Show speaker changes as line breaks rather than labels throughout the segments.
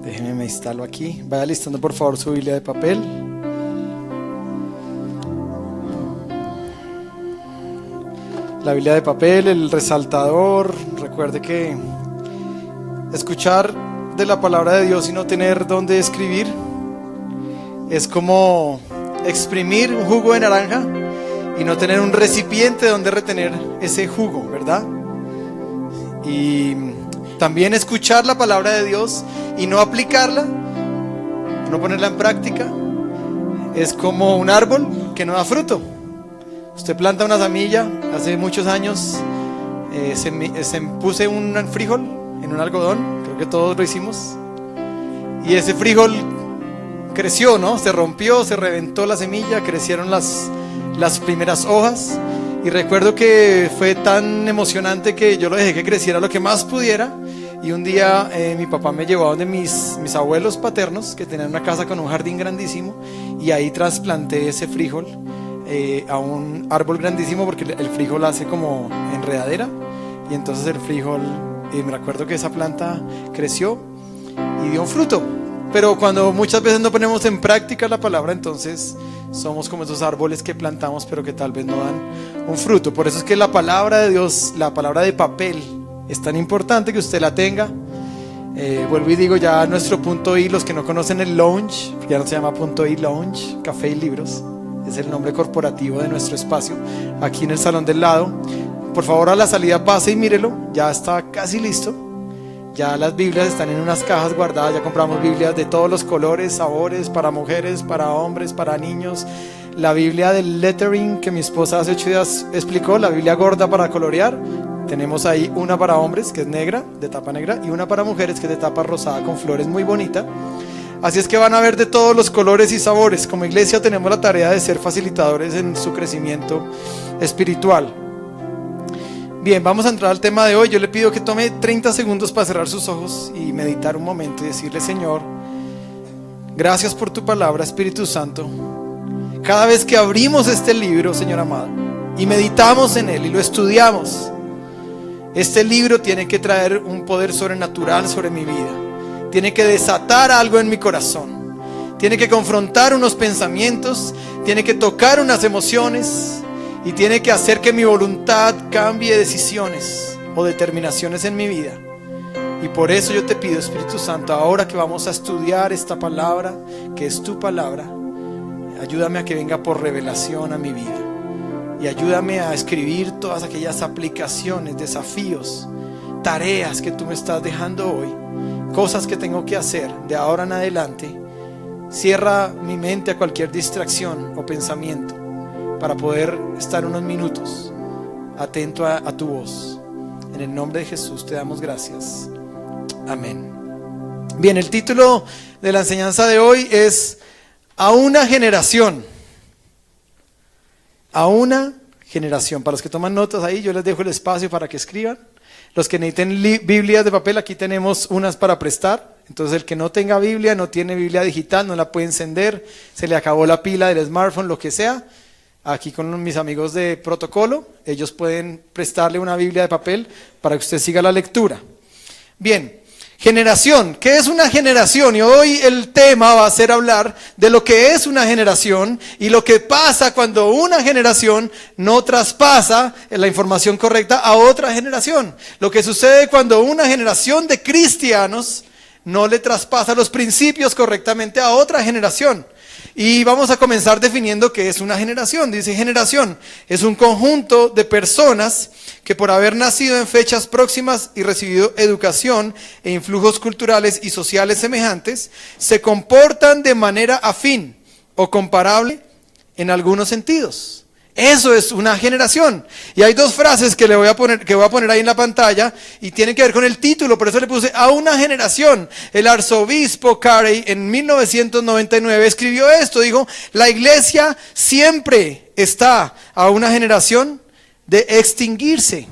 Déjeme me instalo aquí. Vaya listando por favor su Biblia de papel. La Biblia de papel, el resaltador. Recuerde que escuchar de la palabra de Dios y no tener dónde escribir es como exprimir un jugo de naranja y no tener un recipiente donde retener ese jugo, ¿verdad? Y también escuchar la palabra de Dios y no aplicarla, no ponerla en práctica, es como un árbol que no da fruto. Usted planta una semilla, hace muchos años puse un frijol en un algodón, creo que todos lo hicimos, y ese frijol creció, ¿no? Se rompió, se reventó la semilla, crecieron las primeras hojas, y recuerdo que fue tan emocionante que yo lo dejé que creciera lo que más pudiera. Y un día mi papá me llevó a donde mis abuelos paternos, que tenían una casa con un jardín grandísimo, y ahí trasplanté ese frijol a un árbol grandísimo, porque el frijol hace como enredadera, y entonces el frijol, me recuerdo que esa planta creció y dio un fruto. Pero cuando muchas veces no ponemos en práctica la palabra, entonces somos como esos árboles que plantamos pero que tal vez no dan un fruto. Por eso es que la palabra de Dios, la palabra de papel, es tan importante que usted la tenga. Vuelvo y digo, ya nuestro punto I, los que no conocen el lounge, ya no se llama punto I lounge, café y libros, es el nombre corporativo de nuestro espacio, aquí en el salón del lado. Por favor, a la salida pase y mírelo, ya está casi listo. Ya las Biblias están en unas cajas guardadas, ya compramos Biblias de todos los colores, sabores, para mujeres, para hombres, para niños. La Biblia del lettering que mi esposa hace 8 días explicó, la Biblia gorda para colorear. Tenemos ahí una para hombres que es negra, de tapa negra, y una para mujeres que es de tapa rosada con flores, muy bonita. Así es que van a ver de todos los colores y sabores. Como iglesia tenemos la tarea de ser facilitadores en su crecimiento espiritual. Bien, vamos a entrar al tema de hoy. Yo le pido que tome 30 segundos para cerrar sus ojos y meditar un momento y decirle: Señor, gracias por tu palabra, Espíritu Santo. Cada vez que abrimos este libro, Señor amado, y meditamos en él y lo estudiamos, este libro tiene que traer un poder sobrenatural sobre mi vida. Tiene que desatar algo en mi corazón. Tiene que confrontar unos pensamientos. Tiene que tocar unas emociones. Y tiene que hacer que mi voluntad cambie decisiones o determinaciones en mi vida. Y por eso yo te pido, Espíritu Santo, ahora que vamos a estudiar esta palabra, que es tu palabra, ayúdame a que venga por revelación a mi vida. Y ayúdame a escribir todas aquellas aplicaciones, desafíos, tareas que tú me estás dejando hoy, cosas que tengo que hacer de ahora en adelante. Cierra mi mente a cualquier distracción o pensamiento, para poder estar unos minutos atento a tu voz. En el nombre de Jesús te damos gracias. Amén. Bien, el título de la enseñanza de hoy es A una generación. A una generación. Para los que toman notas ahí, yo les dejo el espacio para que escriban. Los que necesiten Biblias de papel, aquí tenemos unas para prestar. Entonces el que no tenga Biblia, no tiene Biblia digital, no la puede encender, se le acabó la pila del smartphone, lo que sea. Aquí con mis amigos de protocolo, ellos pueden prestarle una Biblia de papel para que usted siga la lectura. Bien, generación. ¿Qué es una generación? Y hoy el tema va a ser hablar de lo que es una generación y lo que pasa cuando una generación no traspasa la información correcta a otra generación. Lo que sucede cuando una generación de cristianos no le traspasa los principios correctamente a otra generación. Y vamos a comenzar definiendo qué es una generación. Dice: generación es un conjunto de personas que por haber nacido en fechas próximas y recibido educación e influjos culturales y sociales semejantes, se comportan de manera afín o comparable en algunos sentidos. Eso es una generación. Y hay dos frases que voy a poner ahí en la pantalla y tienen que ver con el título, por eso le puse A una generación. El arzobispo Carey en 1999 escribió esto, dijo: la iglesia siempre está a una generación de extinguirse,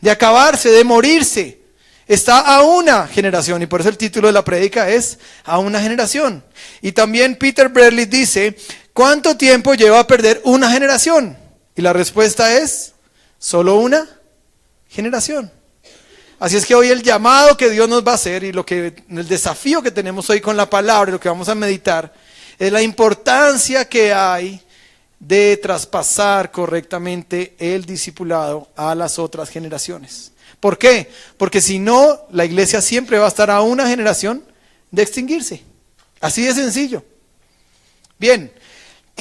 de acabarse, de morirse. Está a una generación, y por eso el título de la prédica es A una generación. Y también Peter Bradley dice: ¿cuánto tiempo lleva a perder una generación? Y la respuesta es: solo una generación. Así es que hoy el llamado que Dios nos va a hacer y el desafío que tenemos hoy con la palabra, lo que vamos a meditar, es la importancia que hay de traspasar correctamente el discipulado a las otras generaciones. ¿Por qué? Porque si no, la iglesia siempre va a estar a una generación de extinguirse. Así de sencillo. Bien,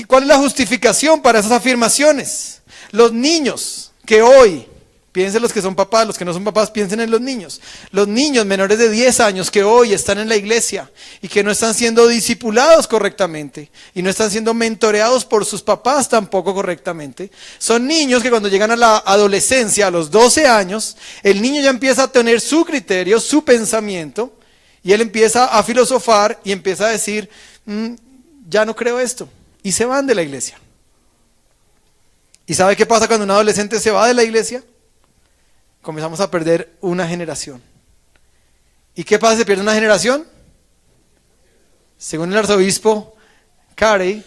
¿cuál es la justificación para esas afirmaciones? Los niños que hoy, piensen los que son papás, los que no son papás, piensen en los niños. Los niños menores de 10 años que hoy están en la iglesia y que no están siendo discipulados correctamente y no están siendo mentoreados por sus papás tampoco correctamente, son niños que cuando llegan a la adolescencia, a los 12 años, el niño ya empieza a tener su criterio, su pensamiento, y él empieza a filosofar y empieza a decir, ya no creo esto, y se van de la iglesia. ¿Y sabe qué pasa cuando un adolescente se va de la iglesia? Comenzamos a perder una generación. ¿Y qué pasa si se pierde una generación? Según el arzobispo Carey,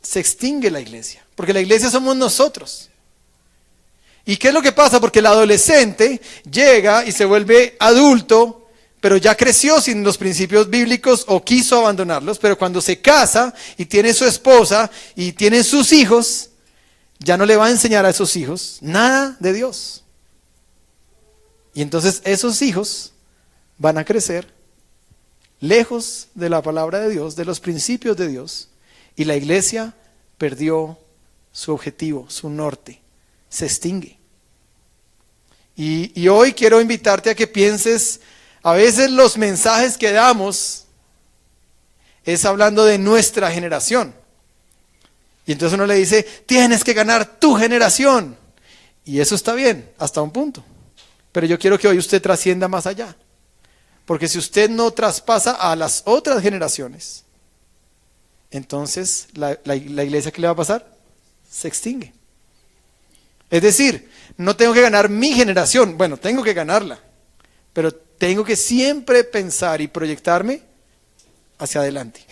se extingue la iglesia, porque la iglesia somos nosotros. ¿Y qué es lo que pasa? Porque el adolescente llega y se vuelve adulto, pero ya creció sin los principios bíblicos o quiso abandonarlos, pero cuando se casa y tiene su esposa y tiene sus hijos, ya no le va a enseñar a esos hijos nada de Dios. Y entonces esos hijos van a crecer lejos de la palabra de Dios, de los principios de Dios, y la iglesia perdió su objetivo, su norte, se extingue. Y hoy quiero invitarte a que pienses, a veces los mensajes que damos es hablando de nuestra generación. Y entonces uno le dice, tienes que ganar tu generación. Y eso está bien, hasta un punto. Pero yo quiero que hoy usted trascienda más allá. Porque si usted no traspasa a las otras generaciones, entonces la iglesia, ¿qué le va a pasar? Se extingue. Es decir, no tengo que ganar mi generación. Bueno, tengo que ganarla. Pero tengo que siempre pensar y proyectarme hacia adelante.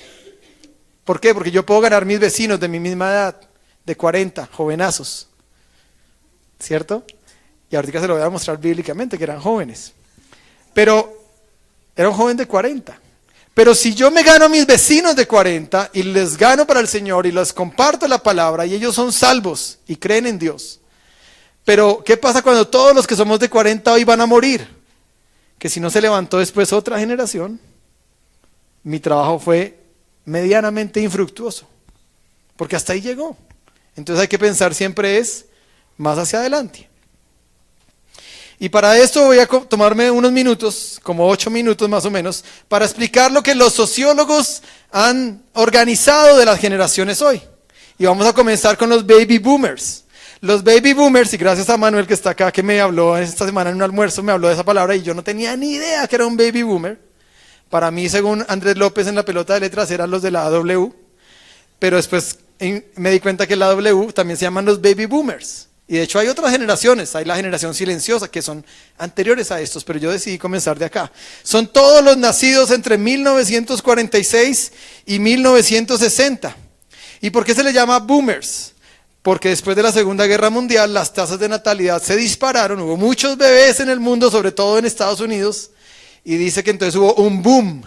¿Por qué? Porque yo puedo ganar mis vecinos de mi misma edad, de 40, jovenazos. ¿Cierto? Y ahorita se lo voy a mostrar bíblicamente, que eran jóvenes. Pero era un joven de 40. Pero si yo me gano a mis vecinos de 40 y les gano para el Señor y les comparto la palabra y ellos son salvos y creen en Dios. Pero ¿qué pasa cuando todos los que somos de 40 hoy van a morir? Que si no se levantó después otra generación, mi trabajo fue medianamente infructuoso. Porque hasta ahí llegó. Entonces hay que pensar siempre es más hacia adelante. Y para esto voy a tomarme unos minutos, como 8 minutos más o menos, para explicar lo que los sociólogos han organizado de las generaciones hoy. Y vamos a comenzar con los baby boomers. Los baby boomers, y gracias a Manuel que está acá, que me habló esta semana en un almuerzo, me habló de esa palabra y yo no tenía ni idea que era un baby boomer. Para mí, según Andrés López en la pelota de letras, eran los de la AW, pero después me di cuenta que la AW también se llaman los baby boomers. Y de hecho hay otras generaciones, hay la generación silenciosa que son anteriores a estos, pero yo decidí comenzar de acá. Son todos los nacidos entre 1946 y 1960. ¿Y por qué se les llama boomers? Porque después de la Segunda Guerra Mundial las tasas de natalidad se dispararon, hubo muchos bebés en el mundo, sobre todo en Estados Unidos, y dice que entonces hubo un boom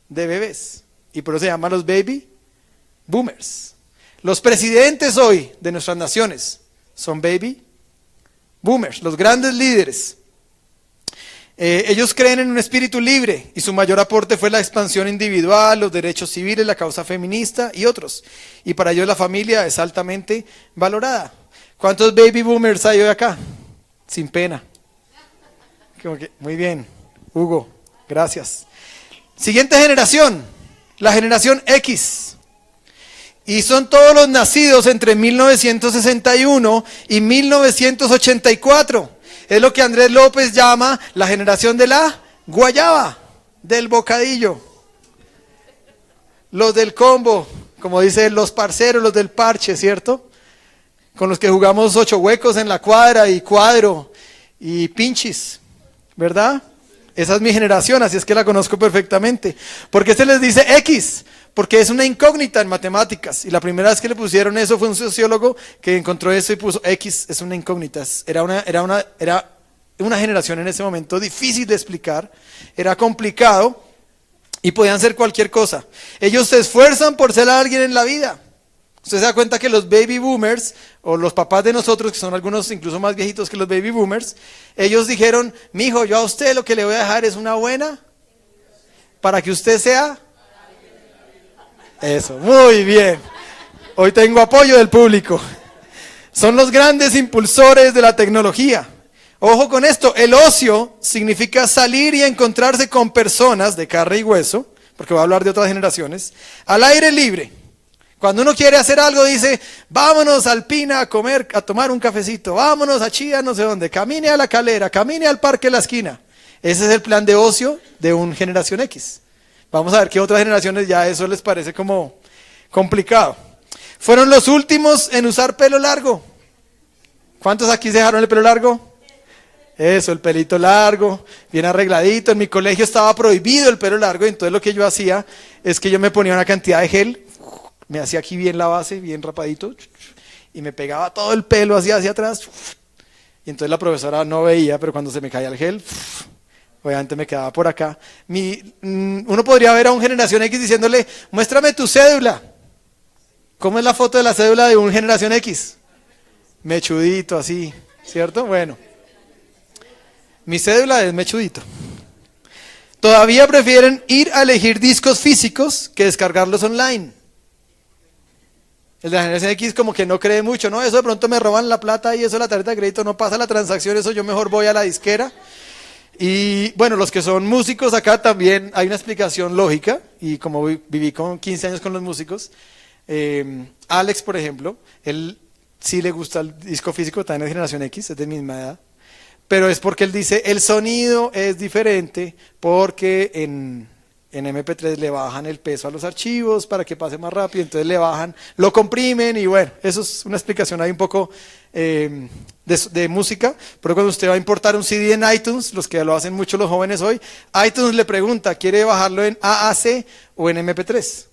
de bebés, y por eso se llaman los baby boomers. Los presidentes hoy de nuestras naciones son baby boomers, los grandes líderes. Ellos creen en un espíritu libre y su mayor aporte fue la expansión individual, los derechos civiles, la causa feminista y otros. Y para ellos la familia es altamente valorada. ¿Cuántos baby boomers hay hoy acá? Sin pena. Muy bien, Hugo, gracias. Siguiente generación, la generación X. Y son todos los nacidos entre 1961 y 1984. Es lo que Andrés López llama la generación de la guayaba, del bocadillo. Los del combo, como dicen los parceros, los del parche, ¿cierto? Con los que jugamos 8 huecos en la cuadra y cuadro y pinchis, ¿verdad? Esa es mi generación, así es que la conozco perfectamente. ¿Por qué se les dice X? Porque es una incógnita en matemáticas. Y la primera vez que le pusieron eso fue un sociólogo que encontró eso y puso X, es una incógnita. Era una generación en ese momento difícil de explicar, era complicado y podían ser cualquier cosa. Ellos se esfuerzan por ser alguien en la vida. Usted se da cuenta que los baby boomers, o los papás de nosotros, que son algunos incluso más viejitos que los baby boomers, ellos dijeron, mijo, yo a usted lo que le voy a dejar es una buena, para que usted sea... Eso, muy bien. Hoy tengo apoyo del público. Son los grandes impulsores de la tecnología. Ojo con esto, el ocio significa salir y encontrarse con personas de carne y hueso, porque voy a hablar de otras generaciones, al aire libre. Cuando uno quiere hacer algo dice, vámonos al Pina a comer, a tomar un cafecito, vámonos a Chía, no sé dónde, camine a la Calera, camine al parque de la esquina. Ese es el plan de ocio de una generación X. Vamos a ver qué otras generaciones ya eso les parece como complicado. Fueron los últimos en usar pelo largo. ¿Cuántos aquí se dejaron el pelo largo? Eso, el pelito largo, bien arregladito. En mi colegio estaba prohibido el pelo largo, entonces lo que yo hacía es que yo me ponía una cantidad de gel, me hacía aquí bien la base, bien rapadito, y me pegaba todo el pelo hacia atrás, y entonces la profesora no veía, pero cuando se me caía el gel, obviamente me quedaba por acá. Uno podría ver a un generación X diciéndole, muéstrame tu cédula. ¿Cómo es la foto de la cédula de un generación X? Mechudito así, ¿cierto? Bueno, mi cédula es mechudito. Todavía prefieren ir a elegir discos físicos que descargarlos online. El de la generación X como que no cree mucho, ¿no? Eso de pronto me roban la plata y eso la tarjeta de crédito no pasa la transacción, eso yo mejor voy a la disquera. Y bueno, los que son músicos acá también hay una explicación lógica, y como viví con 15 años con los músicos, Alex, por ejemplo, él sí le gusta el disco físico, también es generación X, es de misma edad, pero es porque él dice, el sonido es diferente porque en MP3 le bajan el peso a los archivos para que pase más rápido, entonces le bajan, lo comprimen y bueno, eso es una explicación ahí un poco de música, pero cuando usted va a importar un CD en iTunes, los que lo hacen mucho los jóvenes hoy, iTunes le pregunta, ¿quiere bajarlo en AAC o en MP3?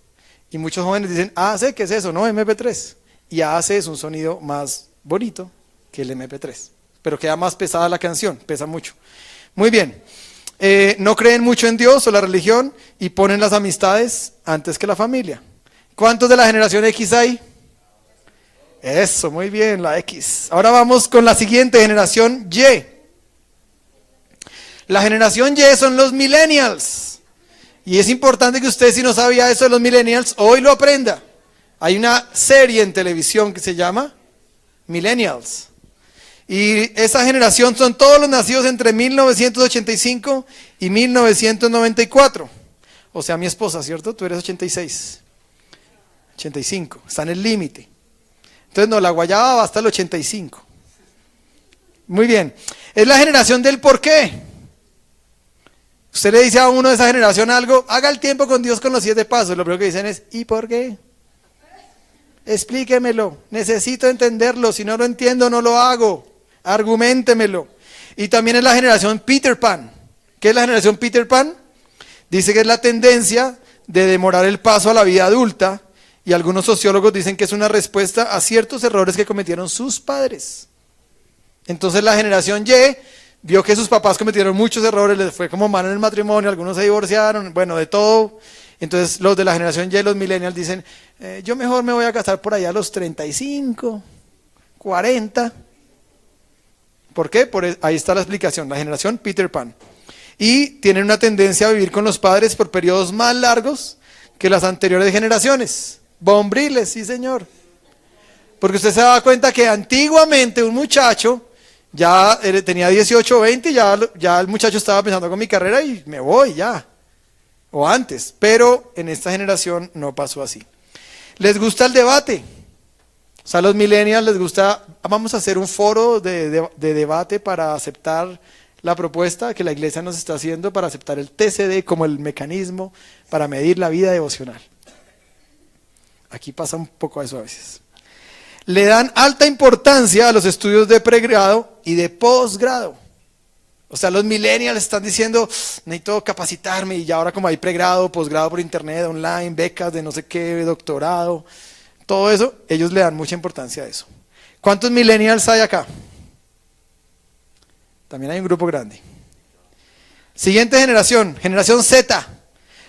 Y muchos jóvenes dicen, AAC, ¿qué es eso? No, MP3. Y AAC es un sonido más bonito que el MP3, pero queda más pesada la canción, pesa mucho. Muy bien. No creen mucho en Dios o la religión y ponen las amistades antes que la familia. ¿Cuántos de la generación X hay? Eso, muy bien, la X. Ahora vamos con la siguiente generación Y. La generación Y son los millennials. Y es importante que usted, si no sabía eso de los millennials, hoy lo aprenda. Hay una serie en televisión que se llama Millennials. Y esa generación son todos los nacidos entre 1985 y 1994. O sea, mi esposa, ¿cierto? Tú eres 86. 85. Está en el límite. Entonces, no, la guayaba va hasta el 85. Muy bien. Es la generación del por qué. Usted le dice a uno de esa generación algo, haga el tiempo con Dios con los 7 pasos. Lo primero que dicen es, ¿y por qué? Explíquemelo. Necesito entenderlo. Si no lo entiendo, no lo hago. Argumentemelo. Y también es la generación Peter Pan. ¿Qué es la generación Peter Pan? Dice que es la tendencia de demorar el paso a la vida adulta, y algunos sociólogos dicen que es una respuesta a ciertos errores que cometieron sus padres. Entonces la generación Y vio que sus papás cometieron muchos errores, les fue como mal en el matrimonio, algunos se divorciaron, bueno, de todo. Entonces los de la generación Y, los millennials, dicen, yo mejor me voy a casar por allá a los 35, 40. ¿Por qué? Ahí está la explicación, la generación Peter Pan. Y tienen una tendencia a vivir con los padres por periodos más largos que las anteriores generaciones. Bombriles, sí señor. Porque usted se da cuenta que antiguamente un muchacho ya tenía 18 o 20, ya el muchacho estaba pensando con mi carrera y me voy ya. O antes, pero en esta generación no pasó así. ¿Les gusta el debate? O sea, a los millennials les gusta, vamos a hacer un foro de debate para aceptar la propuesta que la iglesia nos está haciendo para aceptar el TCD como el mecanismo para medir la vida devocional. Aquí pasa un poco eso a veces. Le dan alta importancia a los estudios de pregrado y de posgrado. O sea, los millennials están diciendo, necesito capacitarme, y ya ahora como hay pregrado, posgrado por internet, online, becas de no sé qué, doctorado, todo eso, ellos le dan mucha importancia a eso. ¿Cuántos millennials hay acá? También hay un grupo grande. Siguiente generación, generación Z.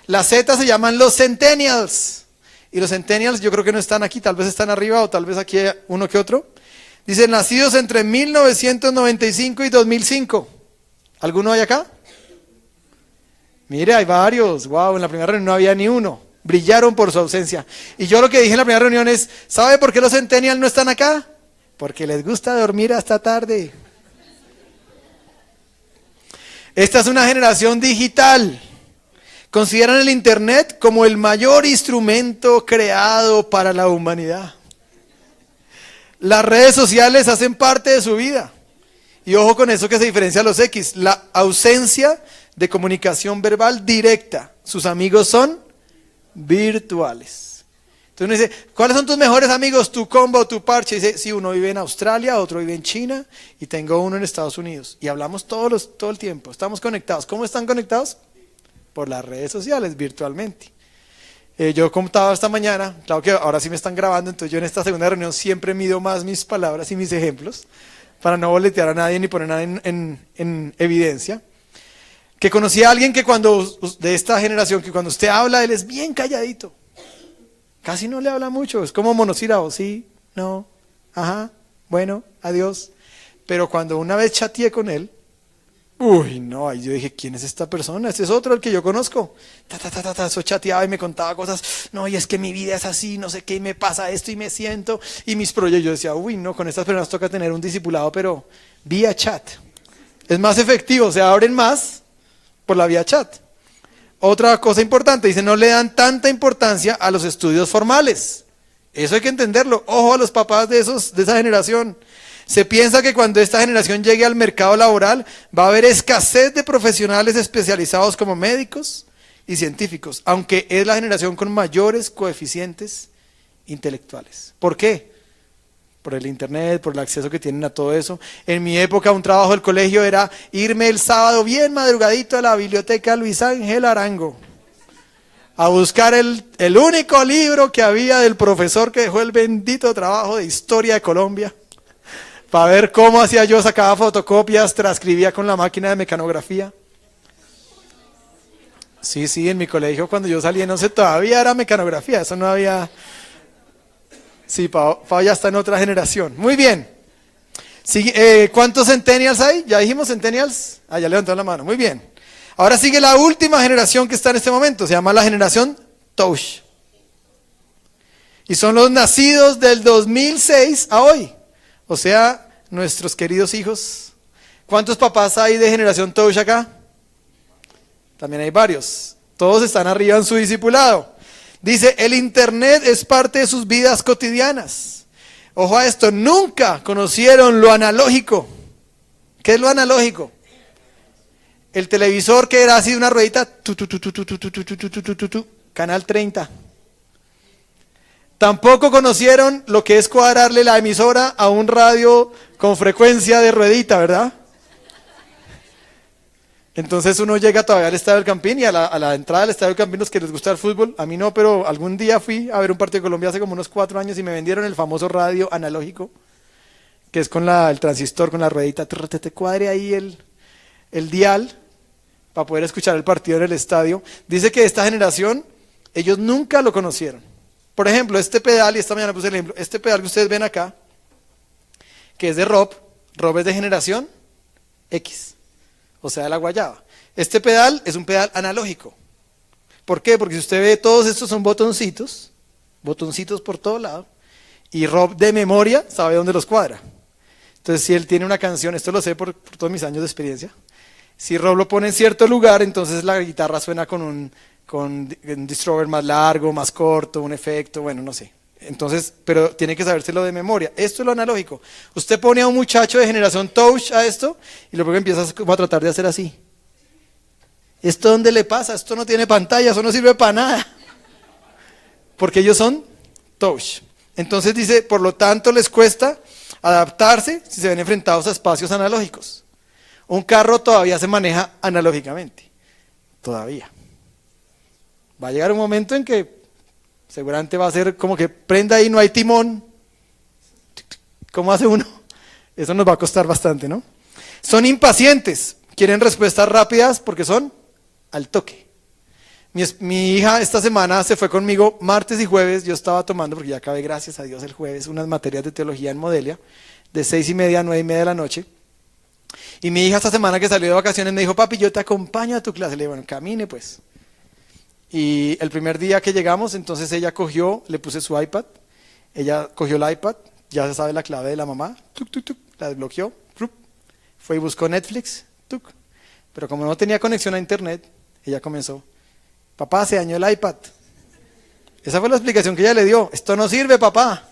Las Z se llaman los Centennials. Y los Centennials yo creo que no están aquí, tal vez están arriba o tal vez aquí hay uno que otro. Dicen nacidos entre 1995 y 2005. ¿Alguno hay acá? Mire, hay varios. Wow, en la primera reunión no había ni uno. Brillaron por su ausencia. Y yo lo que dije en la primera reunión es, ¿sabe por qué los Centennials no están acá? Porque les gusta dormir hasta tarde. Esta es una generación digital. Consideran el Internet como el mayor instrumento creado para la humanidad. Las redes sociales hacen parte de su vida. Y ojo con eso que se diferencia a los X. La ausencia de comunicación verbal directa. Sus amigos son virtuales. Entonces uno dice, ¿cuáles son tus mejores amigos? Tu combo, tu parche. Y dice, sí, uno vive en Australia, otro vive en China y tengo uno en Estados Unidos. Y hablamos todo el tiempo, estamos conectados. ¿Cómo están conectados? Por las redes sociales, virtualmente. Yo contaba esta mañana, claro que ahora sí me están grabando, entonces yo en esta segunda reunión siempre mido más mis palabras y mis ejemplos, para no boletear a nadie ni poner nada en evidencia. Que conocí a alguien que de esta generación, que cuando usted habla, él es bien calladito. Casi no le habla mucho, es como monosílabo, sí, no, ajá, bueno, adiós. Pero cuando una vez chateé con él, uy, no, ahí yo dije, ¿quién es esta persona? Este es otro, el que yo conozco. Eso chateaba y me contaba cosas, no, y es que mi vida es así, no sé qué, y me pasa esto y me siento, y mis proyectos. Yo decía, uy, no, con estas personas toca tener un discipulado, pero vía chat. Es más efectivo, se abren más por la vía chat. Otra cosa importante, dice, no le dan tanta importancia a los estudios formales. Eso hay que entenderlo. Ojo a los papás de esa generación. Se piensa que cuando esta generación llegue al mercado laboral va a haber escasez de profesionales especializados como médicos y científicos, aunque es la generación con mayores coeficientes intelectuales. ¿Por qué? Por el internet, por el acceso que tienen a todo eso. En mi época un trabajo del colegio era irme el sábado bien madrugadito a la biblioteca Luis Ángel Arango a buscar el único libro que había del profesor que dejó el bendito trabajo de historia de Colombia, para ver cómo hacía yo, sacaba fotocopias, transcribía con la máquina de mecanografía. Sí, en mi colegio cuando yo salí, no sé, todavía era mecanografía, eso no había... Sí, Pau ya está en otra generación. Muy bien. ¿Cuántos centennials hay? ¿Ya dijimos centennials? Ah, ya levantaron la mano. Muy bien. Ahora sigue la última generación que está en este momento. Se llama la generación Touch. Y son los nacidos del 2006 a hoy. O sea, nuestros queridos hijos. ¿Cuántos papás hay de generación Touch acá? También hay varios. Todos están arriba en su discipulado. Dice, el internet es parte de sus vidas cotidianas. Ojo a esto, nunca conocieron lo analógico. ¿Qué es lo analógico? El televisor que era así una ruedita, canal 30. Tampoco conocieron lo que es cuadrarle la emisora a un radio con frecuencia de ruedita, ¿verdad? Entonces uno llega todavía al Estadio del Campín y a la entrada del Estadio del Campín, los que les gusta el fútbol, a mí no, pero algún día fui a ver un partido de Colombia hace como unos 4 años y me vendieron el famoso radio analógico, que es con el transistor, con la ruedita, te cuadre ahí el dial para poder escuchar el partido en el estadio. Dice que esta generación, ellos nunca lo conocieron. Por ejemplo, este pedal, y esta mañana puse el ejemplo, este pedal que ustedes ven acá, que es de Rob es de generación X. O sea, la guayaba. Este pedal es un pedal analógico. ¿Por qué? Porque si usted ve, todos estos son botoncitos por todo lado, y Rob de memoria sabe dónde los cuadra. Entonces, si él tiene una canción, esto lo sé por todos mis años de experiencia, si Rob lo pone en cierto lugar, entonces la guitarra suena con un distortion más largo, más corto, un efecto, bueno, no sé. Entonces, pero tiene que sabérselo de memoria. Esto es lo analógico. Usted pone a un muchacho de generación Touch a esto y luego empieza a tratar de hacer así. ¿Esto dónde le pasa? Esto no tiene pantalla, eso no sirve para nada. Porque ellos son Touch. Entonces dice, por lo tanto les cuesta adaptarse si se ven enfrentados a espacios analógicos. Un carro todavía se maneja analógicamente. Todavía. Va a llegar un momento en que seguramente va a ser como que prenda ahí, no hay timón. ¿Cómo hace uno? Eso nos va a costar bastante, ¿no? Son impacientes, quieren respuestas rápidas porque son al toque. Mi hija esta semana se fue conmigo martes y jueves. Yo estaba tomando, porque ya acabé, gracias a Dios, el jueves, unas materias de teología en Modelia, de 6:30 a 9:30 de la noche. Y mi hija esta semana que salió de vacaciones me dijo, papi, yo te acompaño a tu clase. Le dije, bueno, camine pues. Y el primer día que llegamos, entonces ella cogió, le puse su iPad, ella cogió el iPad, ya se sabe la clave de la mamá, tuc, tuc, tuc, la desbloqueó, fue y buscó Netflix, tuc. Pero como no tenía conexión a internet, ella comenzó, papá, se dañó el iPad. Esa fue la explicación que ella le dio, esto no sirve, papá.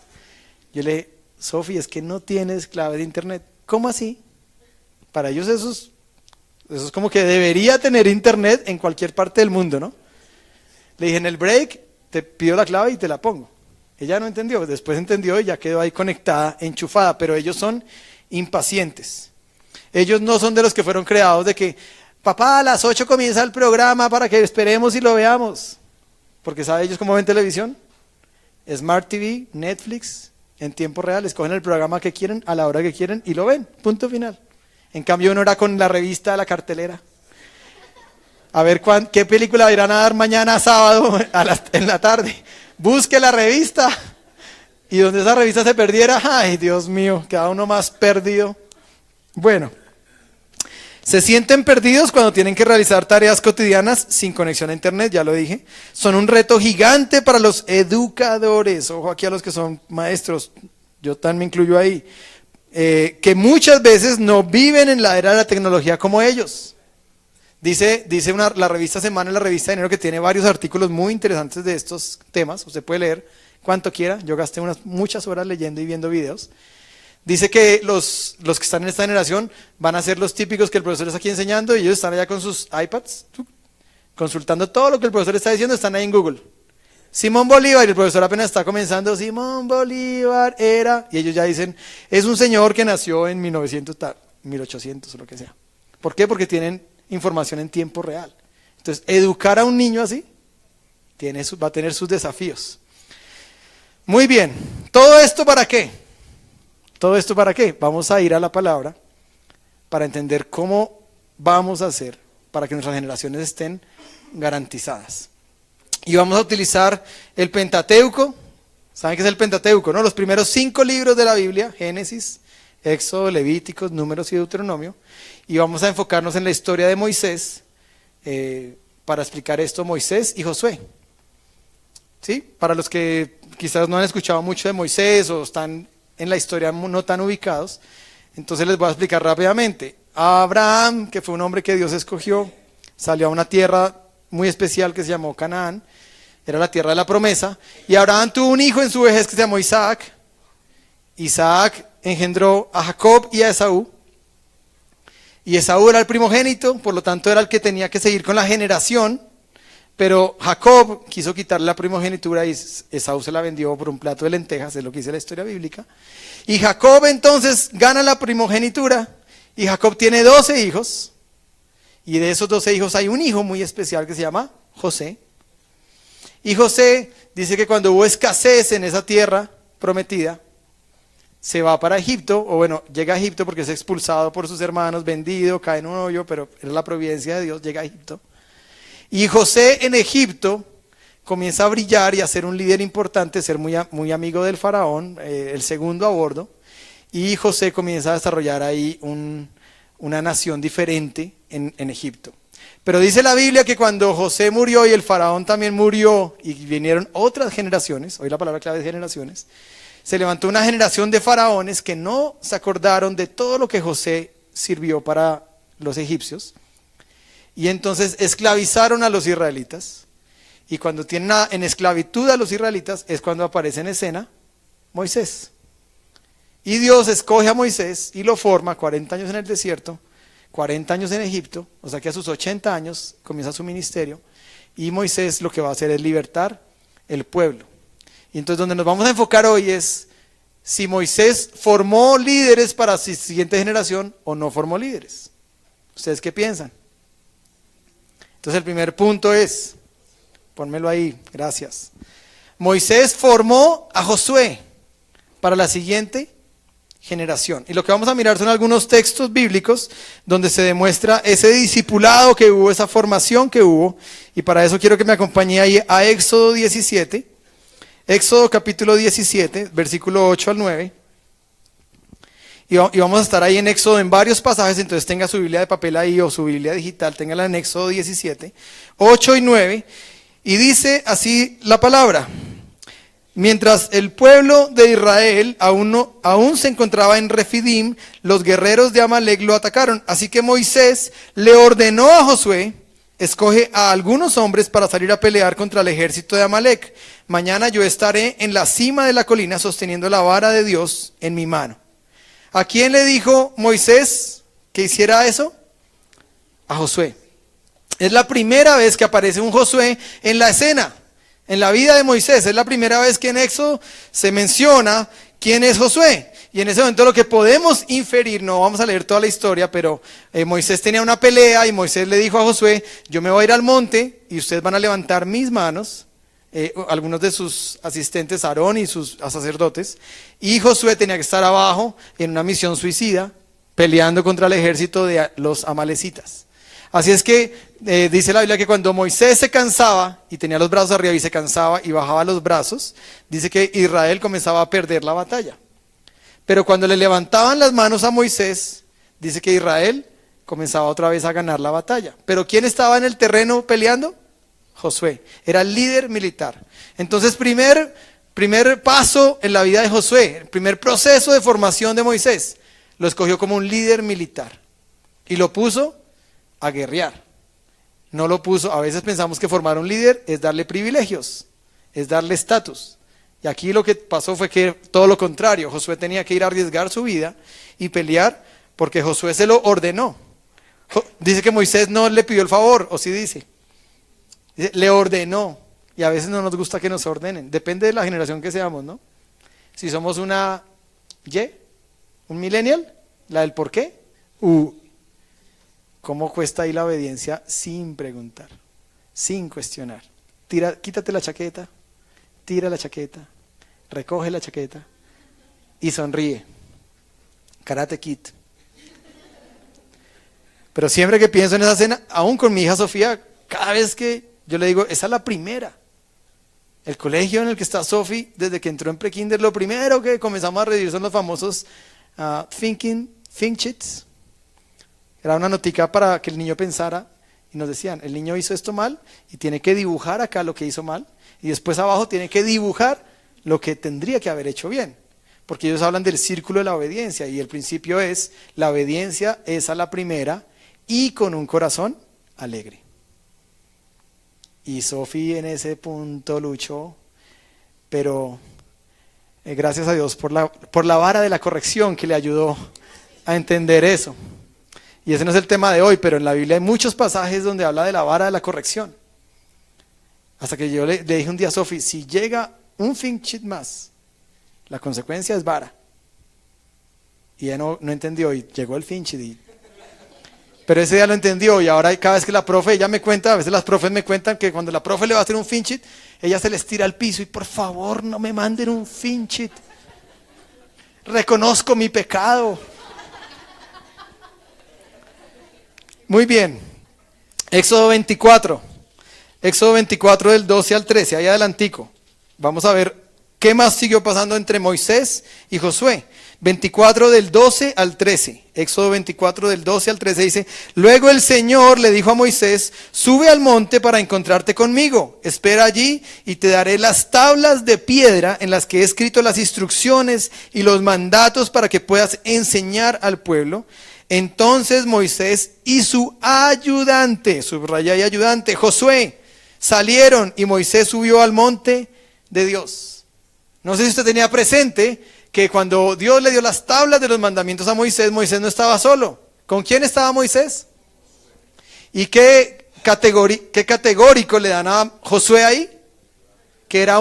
Yo le dije, Sofi, es que no tienes clave de internet. ¿Cómo así? Para ellos eso es como que debería tener internet en cualquier parte del mundo, ¿no? Le dije, en el break te pido la clave y te la pongo. Ella no entendió, después entendió y ya quedó ahí conectada, enchufada, pero ellos son impacientes. Ellos no son de los que fueron creados de que, papá, a las 8 comienza el programa para que esperemos y lo veamos. Porque ¿saben ellos cómo ven televisión? Smart TV, Netflix, en tiempo real, escogen el programa que quieren, a la hora que quieren y lo ven, punto final. En cambio uno era con la revista, la cartelera. A ver qué película irán a dar mañana sábado en la tarde. Busque la revista. Y donde esa revista se perdiera, ay Dios mío, queda uno más perdido. Bueno, se sienten perdidos cuando tienen que realizar tareas cotidianas sin conexión a internet, ya lo dije. Son un reto gigante para los educadores. Ojo aquí a los que son maestros, yo también me incluyo ahí. Que muchas veces no viven en la era de la tecnología como ellos. Dice la revista Semana, la revista de enero, que tiene varios artículos muy interesantes de estos temas. Usted puede leer cuanto quiera. Yo gasté muchas horas leyendo y viendo videos. Dice que los que están en esta generación van a ser los típicos que el profesor está aquí enseñando y ellos están allá con sus iPads, consultando todo lo que el profesor está diciendo, están ahí en Google. Simón Bolívar, y el profesor apenas está comenzando, Simón Bolívar era, y ellos ya dicen, es un señor que nació en 1900, 1800 o lo que sea. ¿Por qué? Porque tienen información en tiempo real. Entonces, educar a un niño así va a tener sus desafíos. Muy bien, ¿todo esto para qué? ¿Todo esto para qué? Vamos a ir a la palabra para entender cómo vamos a hacer para que nuestras generaciones estén garantizadas. Y vamos a utilizar el Pentateuco. ¿Saben qué es el Pentateuco, no? Los primeros 5 libros de la Biblia, Génesis, Éxodo, Levíticos, Números y Deuteronomio. Y vamos a enfocarnos en la historia de Moisés, para explicar esto, Moisés y Josué. ¿Sí? Para los que quizás no han escuchado mucho de Moisés o están en la historia no tan ubicados, entonces les voy a explicar rápidamente. Abraham, que fue un hombre que Dios escogió, salió a una tierra muy especial que se llamó Canaán, era la tierra de la promesa, y Abraham tuvo un hijo en su vejez que se llamó Isaac. Isaac engendró a Jacob y a Esaú, y Esaú era el primogénito, por lo tanto era el que tenía que seguir con la generación, pero Jacob quiso quitarle la primogenitura y Esaú se la vendió por un plato de lentejas, es lo que dice la historia bíblica, y Jacob entonces gana la primogenitura, y Jacob tiene 12 hijos, y de esos 12 hijos hay un hijo muy especial que se llama José. Y José dice que cuando hubo escasez en esa tierra prometida, se va para Egipto, o bueno, llega a Egipto porque es expulsado por sus hermanos, vendido, cae en un hoyo, pero es la providencia de Dios, llega a Egipto. Y José en Egipto comienza a brillar y a ser un líder importante, ser muy amigo del faraón, el segundo a bordo. Y José comienza a desarrollar ahí una nación diferente en Egipto. Pero dice la Biblia que cuando José murió y el faraón también murió y vinieron otras generaciones, hoy la palabra clave es generaciones, se levantó una generación de faraones que no se acordaron de todo lo que José sirvió para los egipcios y entonces esclavizaron a los israelitas, y cuando tienen en esclavitud a los israelitas es cuando aparece en escena Moisés. Y Dios escoge a Moisés y lo forma 40 años en el desierto, 40 años en Egipto, o sea que a sus 80 años comienza su ministerio, y Moisés lo que va a hacer es libertar el pueblo. Y entonces donde nos vamos a enfocar hoy es si Moisés formó líderes para su siguiente generación o no formó líderes. ¿Ustedes qué piensan? Entonces el primer punto es, pónmelo ahí, gracias. Moisés formó a Josué para la siguiente generación. Y lo que vamos a mirar son algunos textos bíblicos donde se demuestra ese discipulado que hubo, esa formación que hubo. Y para eso quiero que me acompañe ahí a Éxodo 17. Éxodo capítulo 17, versículo 8 al 9. Y vamos a estar ahí en Éxodo en varios pasajes, entonces tenga su Biblia de papel ahí o su Biblia digital, téngala en Éxodo 17, 8 y 9. Y dice así la palabra: mientras el pueblo de Israel aún se encontraba en Refidim, los guerreros de Amalec lo atacaron. Así que Moisés le ordenó a Josué: escoge a algunos hombres para salir a pelear contra el ejército de Amalec. Mañana yo estaré en la cima de la colina sosteniendo la vara de Dios en mi mano. ¿A quién le dijo Moisés que hiciera eso? A Josué. Es la primera vez que aparece un Josué en la escena, en la vida de Moisés. Es la primera vez que en Éxodo se menciona quién es Josué. Y en ese momento lo que podemos inferir, no vamos a leer toda la historia, pero Moisés tenía una pelea y Moisés le dijo a Josué: yo me voy a ir al monte y ustedes van a levantar mis manos. Algunos de sus asistentes, Aarón y sus sacerdotes, y Josué tenía que estar abajo en una misión suicida, peleando contra el ejército de los amalecitas. Así es que dice la Biblia que cuando Moisés se cansaba y tenía los brazos arriba y se cansaba y bajaba los brazos, dice que Israel comenzaba a perder la batalla. Pero cuando le levantaban las manos a Moisés, dice que Israel comenzaba otra vez a ganar la batalla. Pero ¿quién estaba en el terreno peleando? Josué, era el líder militar. Entonces, primer paso en la vida de Josué, el primer proceso de formación de Moisés, lo escogió como un líder militar y lo puso a guerrear. No lo puso, a veces pensamos que formar un líder es darle privilegios, es darle estatus. Y aquí lo que pasó fue que todo lo contrario, Josué tenía que ir a arriesgar su vida y pelear porque Josué se lo ordenó. Dice que Moisés no le pidió el favor, o sí dice. Le ordenó, y a veces no nos gusta que nos ordenen, depende de la generación que seamos, ¿no? Si somos una Y, un millennial, la del por qué, ¿cómo cuesta ahí la obediencia sin preguntar, sin cuestionar? Quítate la chaqueta, tira la chaqueta, recoge la chaqueta y sonríe. Karate Kid. Pero siempre que pienso en esa escena, aún con mi hija Sofía, cada vez que yo le digo, esa es la primera. El colegio en el que está Sophie, desde que entró en prekinder, lo primero que comenzamos a redigir son los famosos think sheets. Era una notica para que el niño pensara y nos decían, el niño hizo esto mal y tiene que dibujar acá lo que hizo mal y después abajo tiene que dibujar lo que tendría que haber hecho bien. Porque ellos hablan del círculo de la obediencia y el principio es, la obediencia es a la primera y con un corazón alegre. Y Sophie en ese punto luchó, pero gracias a Dios por la vara de la corrección que le ayudó a entender eso. Y ese no es el tema de hoy, pero en la Biblia hay muchos pasajes donde habla de la vara de la corrección. Hasta que yo le dije un día a Sophie, si llega un think sheet más, la consecuencia es vara. Y ella no entendió y llegó el think sheet. Pero ese día lo entendió y ahora cada vez que la profe, ella me cuenta, a veces las profes me cuentan que cuando la profe le va a hacer un think sheet, ella se les tira al piso y por favor no me manden un think sheet. Reconozco mi pecado. Muy bien. Éxodo 24 del 12 al 13, ahí adelantico. Vamos a ver qué más siguió pasando entre Moisés y Josué. 24 del 12 al 13, Éxodo 24 del 12 al 13 dice: luego el Señor le dijo a Moisés, sube al monte para encontrarte conmigo, espera allí y te daré las tablas de piedra en las que he escrito las instrucciones y los mandatos para que puedas enseñar al pueblo. Entonces Moisés y su ayudante, subraya y ayudante, Josué, salieron y Moisés subió al monte de Dios. No sé si usted tenía presente que cuando Dios le dio las tablas de los mandamientos a Moisés, Moisés no estaba solo. ¿Con quién estaba Moisés? ¿Y qué categórico le dan a Josué ahí? Que era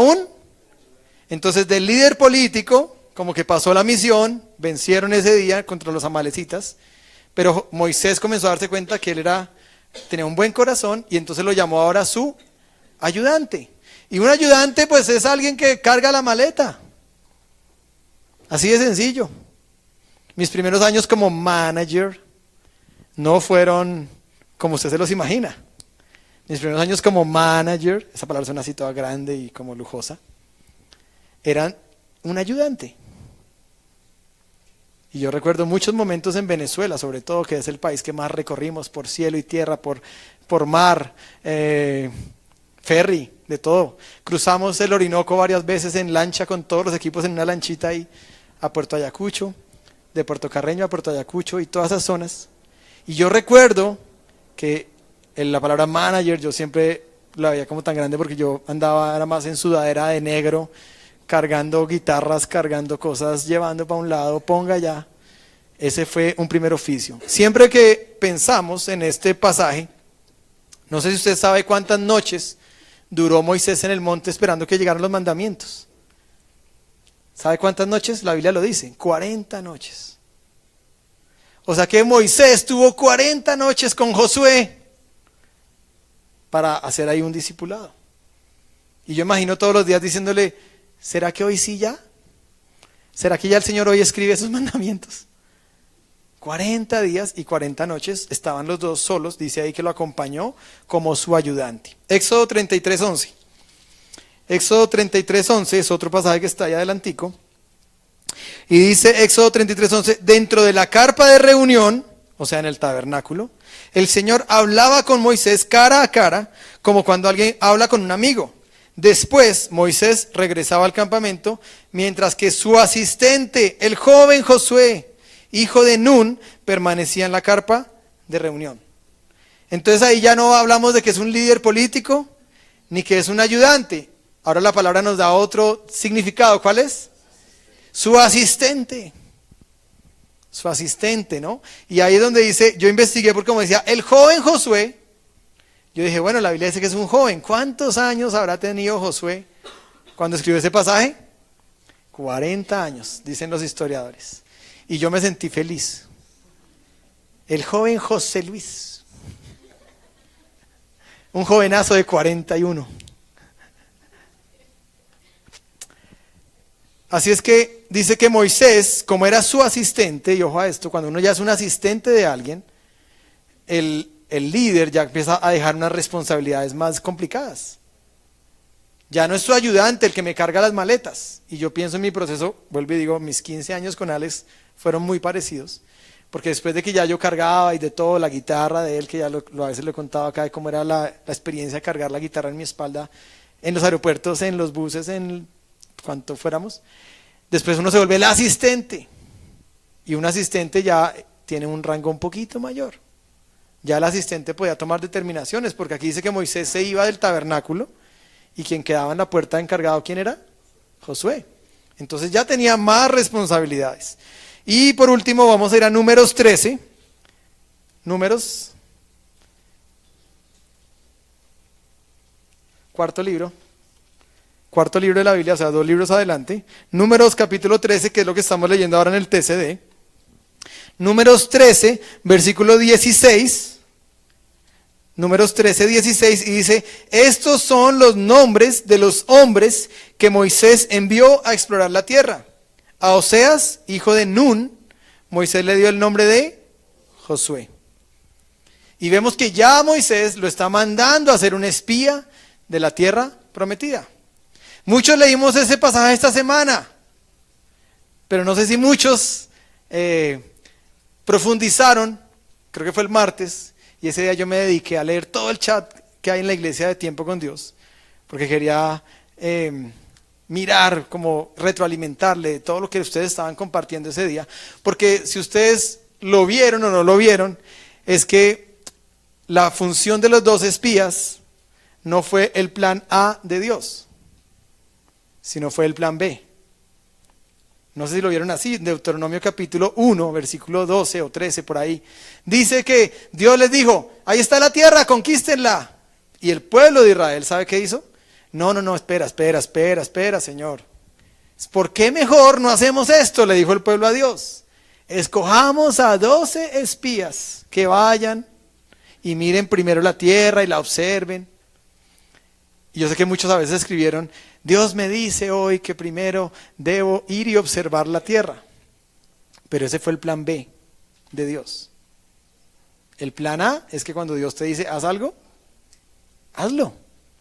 entonces del líder político, como que pasó la misión, vencieron ese día contra los amalecitas, pero Moisés comenzó a darse cuenta que él tenía un buen corazón y entonces lo llamó ahora su ayudante. Y un ayudante pues es alguien que carga la maleta. Así de sencillo. Mis primeros años como manager no fueron como usted se los imagina. Mis primeros años como manager, esa palabra suena así toda grande y como lujosa, eran un ayudante. Y yo recuerdo muchos momentos en Venezuela, sobre todo, que es el país que más recorrimos por cielo y tierra, por mar, ferry, de todo. Cruzamos el Orinoco varias veces en lancha con todos los equipos en una lanchita ahí a Puerto Ayacucho, de Puerto Carreño a Puerto Ayacucho y todas esas zonas. Y yo recuerdo que la palabra manager yo siempre la veía como tan grande porque yo andaba era más en sudadera de negro, cargando guitarras, cargando cosas, llevando para un lado, ponga allá. Ese fue un primer oficio. Siempre que pensamos en este pasaje, no sé si usted sabe cuántas noches duró Moisés en el monte esperando que llegaran los mandamientos. ¿Sabe cuántas noches? La Biblia lo dice, 40 noches. O sea que Moisés tuvo 40 noches con Josué para hacer ahí un discipulado. Y yo imagino todos los días diciéndole, ¿será que hoy sí ya? ¿Será que ya el Señor hoy escribe esos mandamientos? 40 días y 40 noches estaban los dos solos, dice ahí que lo acompañó como su ayudante. Éxodo 33:11. Éxodo 33:11 es otro pasaje que está ahí adelantico. Y dice Éxodo 33:11, dentro de la carpa de reunión, o sea en el tabernáculo, el Señor hablaba con Moisés cara a cara, como cuando alguien habla con un amigo. Después Moisés regresaba al campamento, mientras que su asistente, el joven Josué, hijo de Nun, permanecía en la carpa de reunión. Entonces ahí ya no hablamos de que es un líder político, ni que es un ayudante. Ahora la palabra nos da otro significado. ¿Cuál es? Su asistente. Su asistente, ¿no? Y ahí es donde dice, yo investigué porque como decía, el joven Josué, yo dije, bueno, la Biblia dice que es un joven. ¿Cuántos años habrá tenido Josué cuando escribió ese pasaje? 40 años, dicen los historiadores. Y yo me sentí feliz. El joven José Luis. Un jovenazo de 41. Así es que dice que Moisés, como era su asistente, y ojo a esto, cuando uno ya es un asistente de alguien, el líder ya empieza a dejar unas responsabilidades más complicadas. Ya no es su ayudante el que me carga las maletas. Y yo pienso en mi proceso, vuelvo y digo, mis 15 años con Alex fueron muy parecidos. Porque después de que ya yo cargaba y de todo, la guitarra de él, que ya a veces le contaba acá de cómo era la experiencia de cargar la guitarra en mi espalda, en los aeropuertos, en los buses, en cuanto fuéramos. Después uno se vuelve el asistente. Y un asistente ya tiene un rango un poquito mayor. Ya el asistente podía tomar determinaciones, porque aquí dice que Moisés se iba del tabernáculo y quien quedaba en la puerta encargado, ¿quién era? Josué. Entonces ya tenía más responsabilidades. Y por último vamos a ir a Números 13. Números. Cuarto libro de la Biblia, o sea, 2 libros adelante. Números capítulo 13, que es lo que estamos leyendo ahora en el TCD. Números 13, versículo 16. Números 13, 16, y dice, estos son los nombres de los hombres que Moisés envió a explorar la tierra. A Oseas, hijo de Nun, Moisés le dio el nombre de Josué. Y vemos que ya Moisés lo está mandando a ser un espía de la tierra prometida. Muchos leímos ese pasaje esta semana, pero no sé si muchos profundizaron, creo que fue el martes, y ese día yo me dediqué a leer todo el chat que hay en la iglesia de Tiempo con Dios, porque quería mirar, como retroalimentarle todo lo que ustedes estaban compartiendo ese día, porque si ustedes lo vieron o no lo vieron, es que la función de los 2 espías no fue el plan A de Dios, sino fue el plan B. No sé si lo vieron así, Deuteronomio capítulo 1, versículo 12 o 13 por ahí. Dice que Dios les dijo, ahí está la tierra, conquístenla. Y el pueblo de Israel, ¿sabe qué hizo? No, espera, Señor. ¿Por qué mejor no hacemos esto? Le dijo el pueblo a Dios. Escojamos a 12 espías que vayan y miren primero la tierra y la observen. Y yo sé que muchos a veces escribieron, Dios me dice hoy que primero debo ir y observar la tierra. Pero ese fue el plan B de Dios. El plan A es que cuando Dios te dice, haz algo, hazlo,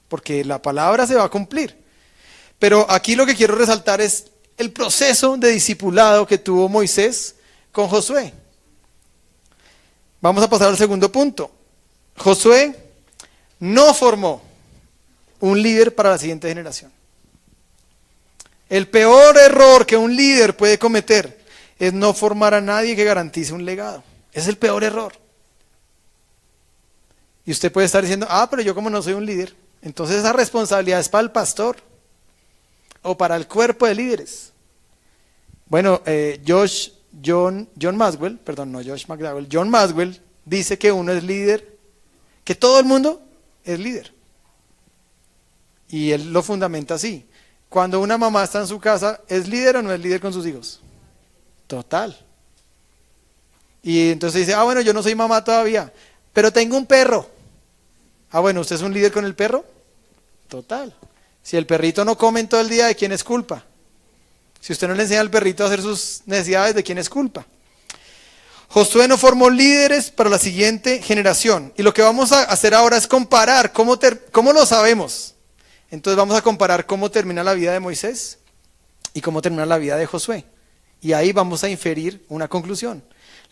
porque la palabra se va a cumplir. Pero aquí lo que quiero resaltar es el proceso de discipulado que tuvo Moisés con Josué. Vamos a pasar al segundo punto. Josué no formó un líder para la siguiente generación. El peor error que un líder puede cometer es no formar a nadie que garantice un legado. Es el peor error. Y usted puede estar diciendo, pero yo como no soy un líder, entonces esa responsabilidad es para el pastor o para el cuerpo de líderes. Bueno, John Maxwell dice que uno es líder, que todo el mundo es líder. Y él lo fundamenta así. Cuando una mamá está en su casa, ¿es líder o no es líder con sus hijos? Total. Y entonces dice, bueno, yo no soy mamá todavía, pero tengo un perro. Bueno, ¿usted es un líder con el perro? Total. Si el perrito no come en todo el día, ¿de quién es culpa? Si usted no le enseña al perrito a hacer sus necesidades, ¿de quién es culpa? Josué no formó líderes para la siguiente generación. Y lo que vamos a hacer ahora es comparar cómo lo sabemos. Entonces vamos a comparar cómo termina la vida de Moisés y cómo termina la vida de Josué. Y ahí vamos a inferir una conclusión.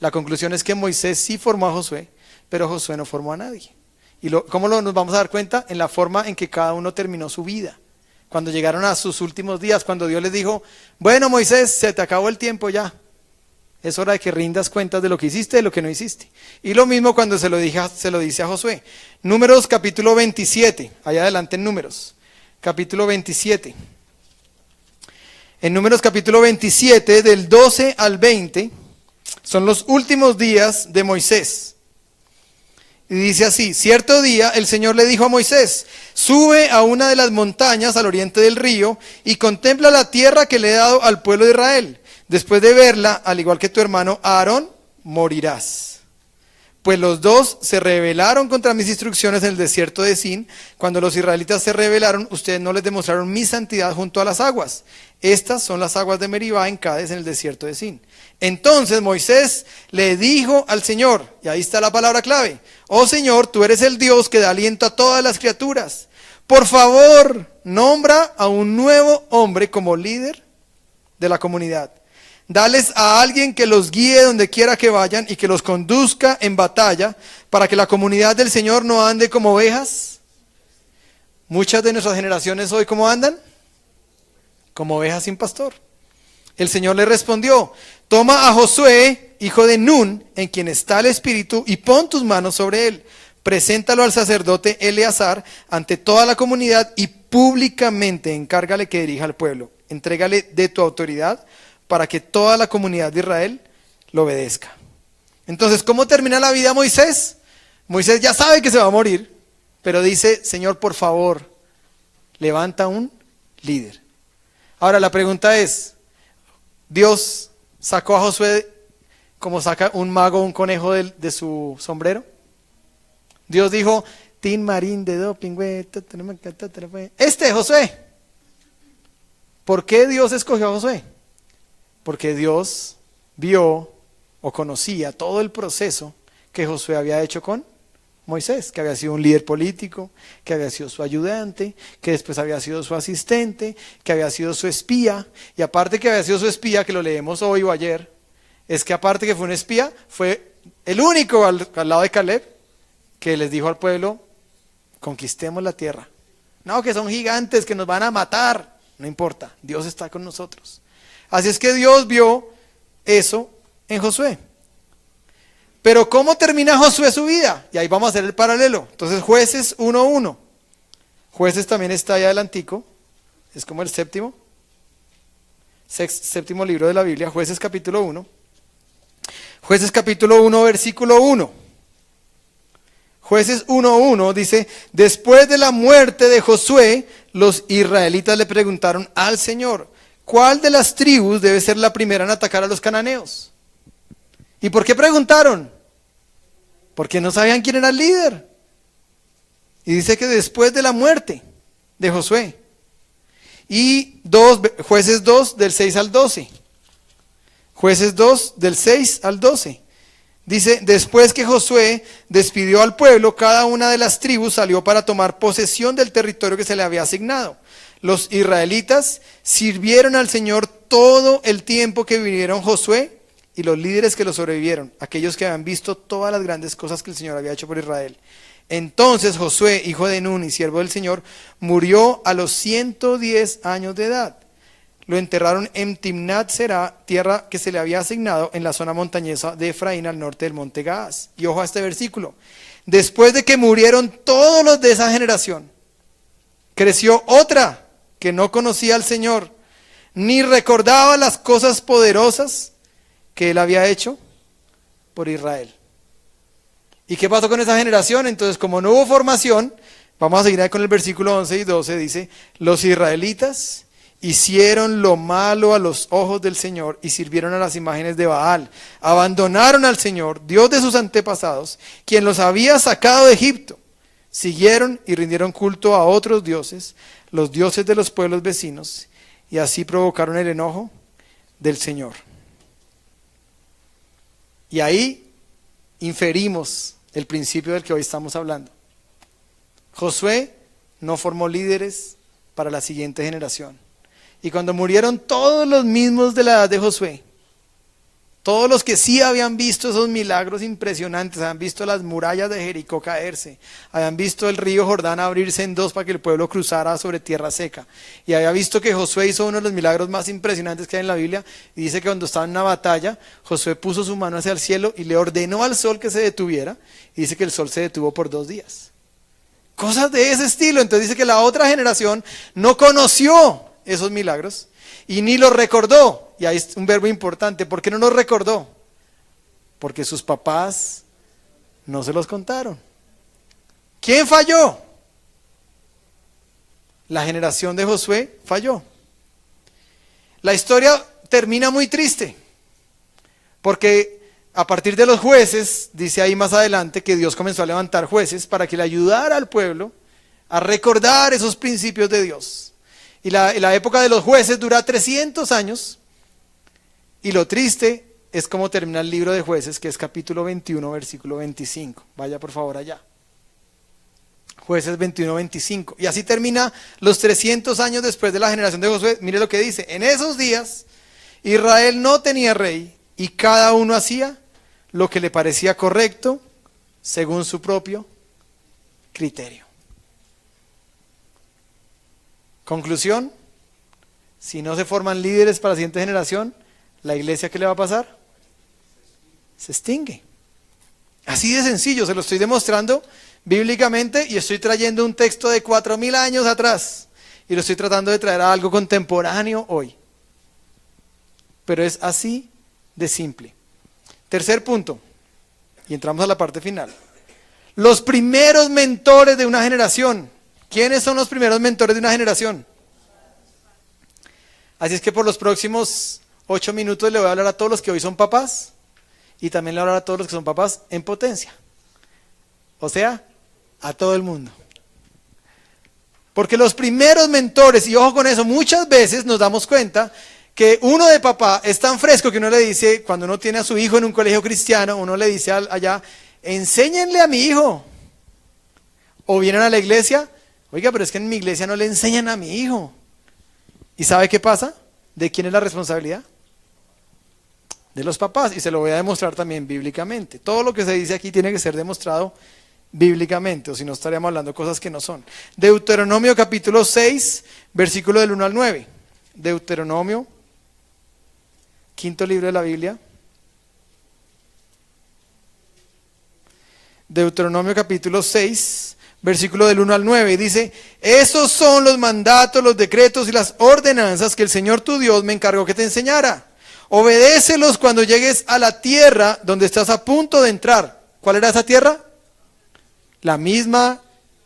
La conclusión es que Moisés sí formó a Josué, pero Josué no formó a nadie. ¿Y cómo nos vamos a dar cuenta? En la forma en que cada uno terminó su vida. Cuando llegaron a sus últimos días, cuando Dios les dijo, bueno Moisés, se te acabó el tiempo ya. Es hora de que rindas cuentas de lo que hiciste y de lo que no hiciste. Y lo mismo cuando se lo dice a Josué. Números capítulo 27, allá adelante en Números. Capítulo 27. En Números capítulo 27, del 12 al 20, son los últimos días de Moisés. Y dice así, cierto día el Señor le dijo a Moisés, sube a una de las montañas al oriente del río y contempla la tierra que le he dado al pueblo de Israel. Después de verla, al igual que tu hermano Aarón, morirás. Pues los dos se rebelaron contra mis instrucciones en el desierto de Sin. Cuando los israelitas se rebelaron, ustedes no les demostraron mi santidad junto a las aguas. Estas son las aguas de Meribá en Cades, en el desierto de Sin. Entonces Moisés le dijo al Señor, y ahí está la palabra clave, oh Señor, tú eres el Dios que da aliento a todas las criaturas. Por favor, nombra a un nuevo hombre como líder de la comunidad. Dales a alguien que los guíe donde quiera que vayan y que los conduzca en batalla para que la comunidad del Señor no ande como ovejas. Muchas de nuestras generaciones hoy, ¿cómo andan? Como ovejas sin pastor. El Señor le respondió, toma a Josué, hijo de Nun, en quien está el Espíritu, y pon tus manos sobre él. Preséntalo al sacerdote Eleazar ante toda la comunidad y públicamente encárgale que dirija al pueblo. Entrégale de tu autoridad para que toda la comunidad de Israel lo obedezca. Entonces, ¿cómo termina la vida Moisés? Moisés ya sabe que se va a morir, pero dice, Señor, por favor, levanta un líder. Ahora la pregunta es, ¿Dios sacó a Josué como saca un mago un conejo de su sombrero? Dios dijo, Tin Marín de doping, güey, Josué. ¿Por qué Dios escogió a Josué? Porque Dios vio o conocía todo el proceso que Josué había hecho con Moisés, que había sido un líder político, que había sido su ayudante, que después había sido su asistente, que había sido su espía, y aparte que había sido su espía, que lo leemos hoy o ayer, es que aparte que fue un espía, fue el único al lado de Caleb que les dijo al pueblo, conquistemos la tierra. No, que son gigantes, que nos van a matar, no importa, Dios está con nosotros. Así es que Dios vio eso en Josué. Pero ¿cómo termina Josué su vida? Y ahí vamos a hacer el paralelo. Entonces Jueces 1:1. Jueces también está allá adelantico. Es como el séptimo libro de la Biblia. Jueces capítulo 1. Jueces capítulo 1 versículo 1. Jueces 1:1 dice, después de la muerte de Josué, los israelitas le preguntaron al Señor, ¿cuál de las tribus debe ser la primera en atacar a los cananeos? ¿Y por qué preguntaron? Porque no sabían quién era el líder. Y dice que después de la muerte de Josué. Y Jueces 2, del 6 al 12. Jueces 2, del 6 al 12. Dice, después que Josué despidió al pueblo, cada una de las tribus salió para tomar posesión del territorio que se le había asignado. Los israelitas sirvieron al Señor todo el tiempo que vivieron Josué y los líderes que lo sobrevivieron, aquellos que habían visto todas las grandes cosas que el Señor había hecho por Israel. Entonces Josué, hijo de Nun y siervo del Señor, murió a los 110 años de edad. Lo enterraron en Timnat Será, tierra que se le había asignado en la zona montañosa de Efraín al norte del monte Gaas. Y ojo a este versículo. Después de que murieron todos los de esa generación, creció otra que no conocía al Señor, ni recordaba las cosas poderosas que él había hecho por Israel. ¿Y qué pasó con esa generación? Entonces, como no hubo formación, vamos a seguir ahí con el versículo 11 y 12, dice, los israelitas hicieron lo malo a los ojos del Señor y sirvieron a las imágenes de Baal. Abandonaron al Señor, Dios de sus antepasados, quien los había sacado de Egipto. Siguieron y rindieron culto a otros dioses, los dioses de los pueblos vecinos, y así provocaron el enojo del Señor. Y ahí inferimos el principio del que hoy estamos hablando. Josué no formó líderes para la siguiente generación. Y cuando murieron todos los mismos de la edad de Josué, todos los que sí habían visto esos milagros impresionantes, habían visto las murallas de Jericó caerse, habían visto el río Jordán abrirse en dos para que el pueblo cruzara sobre tierra seca, y había visto que Josué hizo uno de los milagros más impresionantes que hay en la Biblia, y dice que cuando estaba en una batalla, Josué puso su mano hacia el cielo y le ordenó al sol que se detuviera, y dice que el sol se detuvo por 2 días. Cosas de ese estilo. Entonces dice que la otra generación no conoció esos milagros y ni los recordó. Y ahí es un verbo importante. ¿Por qué no los recordó? Porque sus papás no se los contaron. ¿Quién falló? La generación de Josué falló. La historia termina muy triste, porque a partir de los jueces, dice ahí más adelante, que Dios comenzó a levantar jueces para que le ayudara al pueblo a recordar esos principios de Dios. Y la época de los jueces dura 300 años, y lo triste es cómo termina el libro de Jueces, que es capítulo 21, versículo 25. Vaya por favor allá. Jueces 21, 25. Y así termina los 300 años después de la generación de Josué. Mire lo que dice. En esos días, Israel no tenía rey, y cada uno hacía lo que le parecía correcto según su propio criterio. Conclusión: si no se forman líderes para la siguiente generación, ¿la iglesia qué le va a pasar? Se extingue. Así de sencillo, se lo estoy demostrando bíblicamente, y estoy trayendo un texto de 4000 años atrás y lo estoy tratando de traer a algo contemporáneo hoy. Pero es así de simple. Tercer punto, y entramos a la parte final. Los primeros mentores de una generación. ¿Quiénes son los primeros mentores de una generación? Así es que por los próximos 8 minutos le voy a hablar a todos los que hoy son papás, y también le voy a hablar a todos los que son papás en potencia. O sea, a todo el mundo. Porque los primeros mentores, y ojo con eso, muchas veces nos damos cuenta que uno de papá es tan fresco que uno le dice, cuando uno tiene a su hijo en un colegio cristiano, uno le dice allá, enséñenle a mi hijo. O vienen a la iglesia, oiga, pero es que en mi iglesia no le enseñan a mi hijo. ¿Y sabe qué pasa? ¿De quién es la responsabilidad? De los papás, y se lo voy a demostrar también bíblicamente. Todo lo que se dice aquí tiene que ser demostrado bíblicamente, o si no estaríamos hablando cosas que no son. Deuteronomio capítulo 6, versículo del 1 al 9. Deuteronomio, quinto libro de la Biblia. Deuteronomio capítulo 6, versículo del 1 al 9, dice: esos son los mandatos, los decretos y las ordenanzas que el Señor tu Dios me encargó que te enseñara. Obedécelos cuando llegues a la tierra donde estás a punto de entrar. ¿Cuál era esa tierra? La misma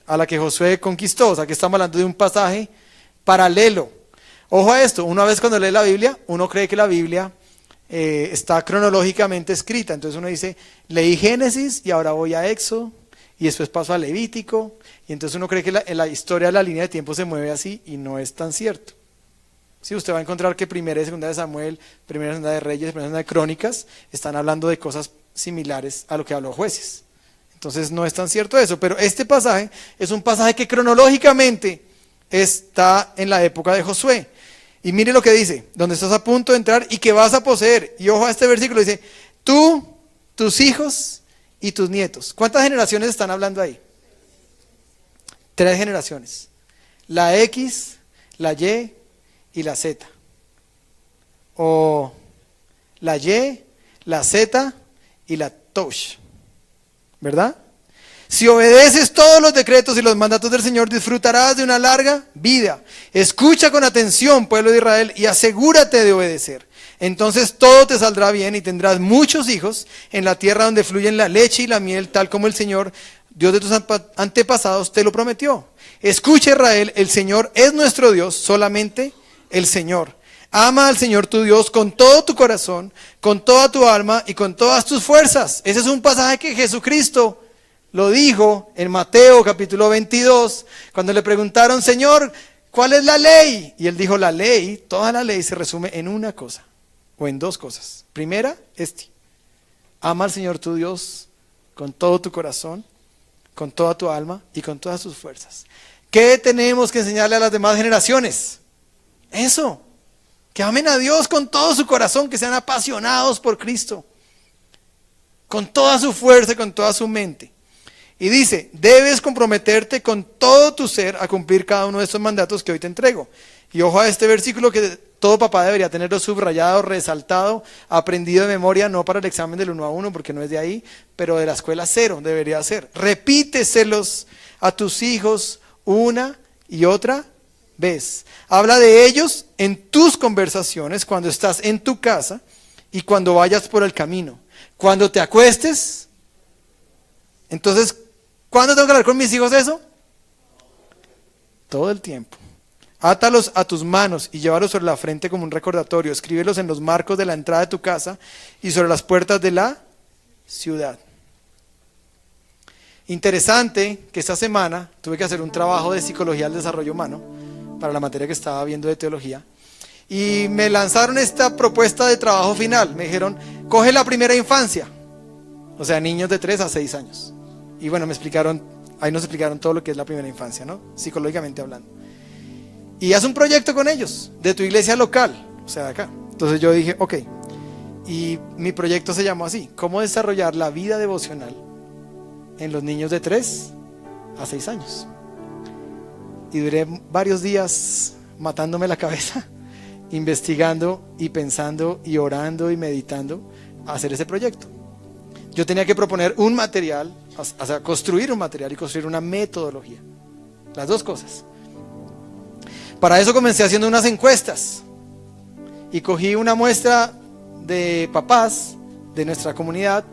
a la que Josué conquistó. O sea, que estamos hablando de un pasaje paralelo. Ojo a esto, una vez cuando lee la Biblia, uno cree que la Biblia está cronológicamente escrita. Entonces uno dice, leí Génesis y ahora voy a Éxodo, y después paso a Levítico, y entonces uno cree que la historia de la línea de tiempo se mueve así, y no es tan cierto. Sí, usted va a encontrar que primera y segunda de Samuel, primera y segunda de Reyes, primera y segunda de Crónicas están hablando de cosas similares a lo que habló Jueces. Entonces no es tan cierto eso, pero este pasaje es un pasaje que cronológicamente está en la época de Josué. Y mire lo que dice, donde estás a punto de entrar y que vas a poseer. Y ojo a este versículo, dice, tú, tus hijos y tus nietos. ¿Cuántas generaciones están hablando ahí? 3 generaciones. La X, la Y y la Z. O la Y, la Z y la Tosh. ¿Verdad? Si obedeces todos los decretos y los mandatos del Señor, disfrutarás de una larga vida. Escucha con atención, pueblo de Israel, y asegúrate de obedecer. Entonces todo te saldrá bien y tendrás muchos hijos en la tierra donde fluyen la leche y la miel, tal como el Señor, Dios de tus antepasados, te lo prometió. Escucha, Israel, el Señor es nuestro Dios, solamente el Señor. Ama al Señor tu Dios con todo tu corazón, con toda tu alma y con todas tus fuerzas. Ese es un pasaje que Jesucristo lo dijo en Mateo capítulo 22, cuando le preguntaron, Señor, ¿cuál es la ley? Y él dijo, la ley, toda la ley se resume en una cosa, o en 2 cosas. Primera, ama al Señor tu Dios con todo tu corazón, con toda tu alma y con todas tus fuerzas. ¿Qué tenemos que enseñarle a las demás generaciones? Eso. Que amen a Dios con todo su corazón, que sean apasionados por Cristo, con toda su fuerza y con toda su mente. Y dice, debes comprometerte con todo tu ser a cumplir cada uno de estos mandatos que hoy te entrego. Y ojo a este versículo que todo papá debería tenerlo subrayado, resaltado, aprendido de memoria, no para el examen del 1 a 1, porque no es de ahí, pero de la escuela 0 debería ser. Repíteselos a tus hijos una y otra vez. Habla de ellos en tus conversaciones, cuando estás en tu casa y cuando vayas por el camino. Cuando te acuestes. Entonces, ¿cuándo tengo que hablar con mis hijos eso? Todo el tiempo. Átalos a tus manos y llévalos sobre la frente como un recordatorio. Escríbelos en los marcos de la entrada de tu casa y sobre las puertas de la ciudad. Interesante que esta semana tuve que hacer un trabajo de psicología del desarrollo humano para la materia que estaba viendo de teología. Y me lanzaron esta propuesta de trabajo final. Me dijeron, coge la primera infancia. O sea, niños de 3 a 6 años. Y bueno, ahí nos explicaron todo lo que es la primera infancia, ¿no? Psicológicamente hablando. Y haz un proyecto con ellos, de tu iglesia local, o sea, de acá. Entonces yo dije, ok. Y mi proyecto se llamó así, ¿cómo desarrollar la vida devocional en los niños de 3 a 6 años? Y duré varios días matándome la cabeza, investigando y pensando y orando y meditando a hacer ese proyecto. Yo tenía que proponer un material, o sea, construir un material y construir una metodología. Las 2 cosas. Para eso comencé haciendo unas encuestas y cogí una muestra de papás de nuestra comunidad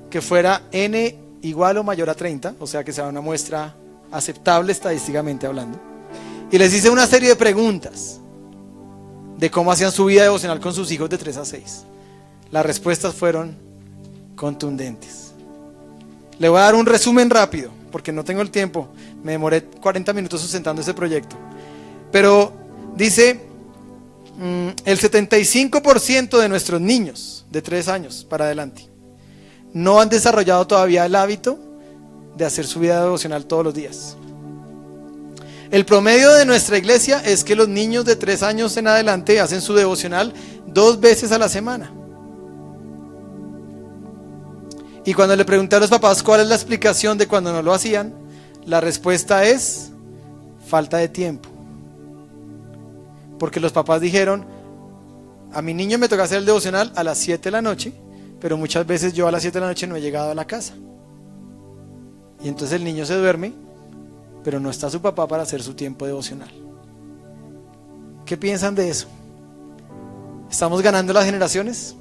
que fuera N igual o mayor a 30, o sea que sea una muestra aceptable estadísticamente hablando. Y les hice una serie de preguntas de cómo hacían su vida devocional con sus hijos de 3 a 6. Las respuestas fueron contundentes. Le voy a dar un resumen rápido, porque no tengo el tiempo. Me demoré 40 minutos sustentando ese proyecto. Pero dice, el 75% de nuestros niños de 3 años para adelante no han desarrollado todavía el hábito de hacer su vida devocional todos los días. El promedio de nuestra iglesia es que los niños de 3 años en adelante hacen su devocional 2 veces a la semana. Y cuando le pregunté a los papás cuál es la explicación de cuando no lo hacían, la respuesta es falta de tiempo. Porque los papás dijeron, a mi niño me toca hacer el devocional a las 7 de la noche, pero muchas veces yo a las 7 de la noche no he llegado a la casa. Y entonces el niño se duerme, pero no está su papá para hacer su tiempo devocional. ¿Qué piensan de eso? ¿Estamos ganando las generaciones?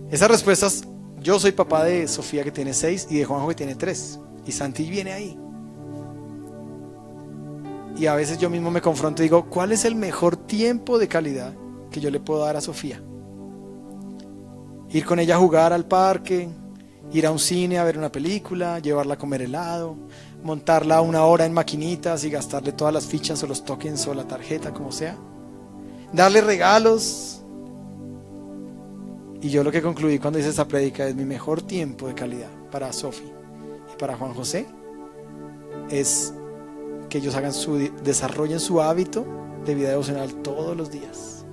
Esas respuestas, yo soy papá de Sofía que tiene 6 y de Juanjo que tiene 3. Y Santi viene ahí. Y a veces yo mismo me confronto y digo, ¿cuál es el mejor tiempo de calidad que yo le puedo dar a Sofía? Ir con ella a jugar al parque, ir a un cine a ver una película, llevarla a comer helado, montarla 1 hora en maquinitas y gastarle todas las fichas o los tokens o la tarjeta, como sea. Darle regalos. Y yo lo que concluí cuando hice esta prédica es: mi mejor tiempo de calidad para Sofi y para Juan José es que ellos desarrollen su hábito de vida devocional todos los días.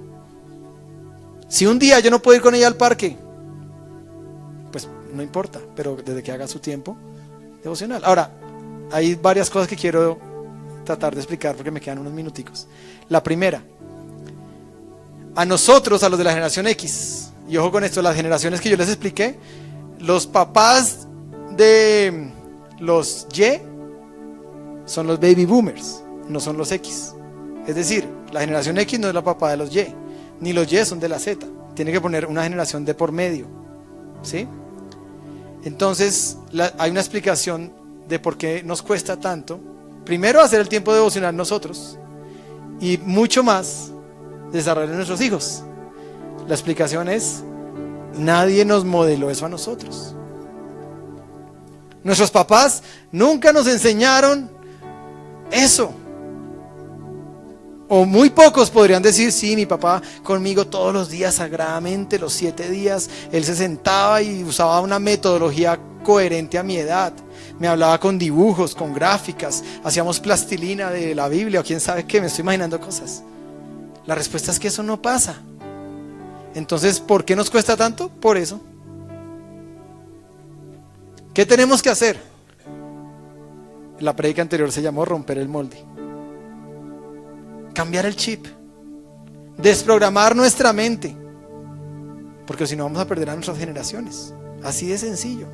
Si un día yo no puedo ir con ella al parque, pues no importa, pero desde que haga su tiempo devocional. Ahora, hay varias cosas que quiero tratar de explicar porque me quedan unos minuticos. La primera, a nosotros, a los de la generación X, y ojo con esto, las generaciones que yo les expliqué, los papás de los Y son los baby boomers, no son los X. Es decir, la generación X no es la papá de los Y, ni los Y son de la Z. Tiene que poner una generación de por medio, ¿sí? Entonces, hay una explicación de por qué nos cuesta tanto, primero hacer el tiempo devocional nosotros, y mucho más desarrollar a nuestros hijos. La explicación es: nadie nos modeló eso a nosotros. Nuestros papás nunca nos enseñaron eso. O muy pocos podrían decir: sí, mi papá conmigo todos los días sagradamente, los 7 días, él se sentaba y usaba una metodología coherente a mi edad. Me hablaba con dibujos, con gráficas, hacíamos plastilina de la Biblia o quién sabe qué, me estoy imaginando cosas. La respuesta es que eso no pasa. Entonces, ¿por qué nos cuesta tanto? Por eso. ¿Qué tenemos que hacer? La prédica anterior se llamó romper el molde. Cambiar el chip. Desprogramar nuestra mente. Porque si no vamos a perder a nuestras generaciones. Así de sencillo.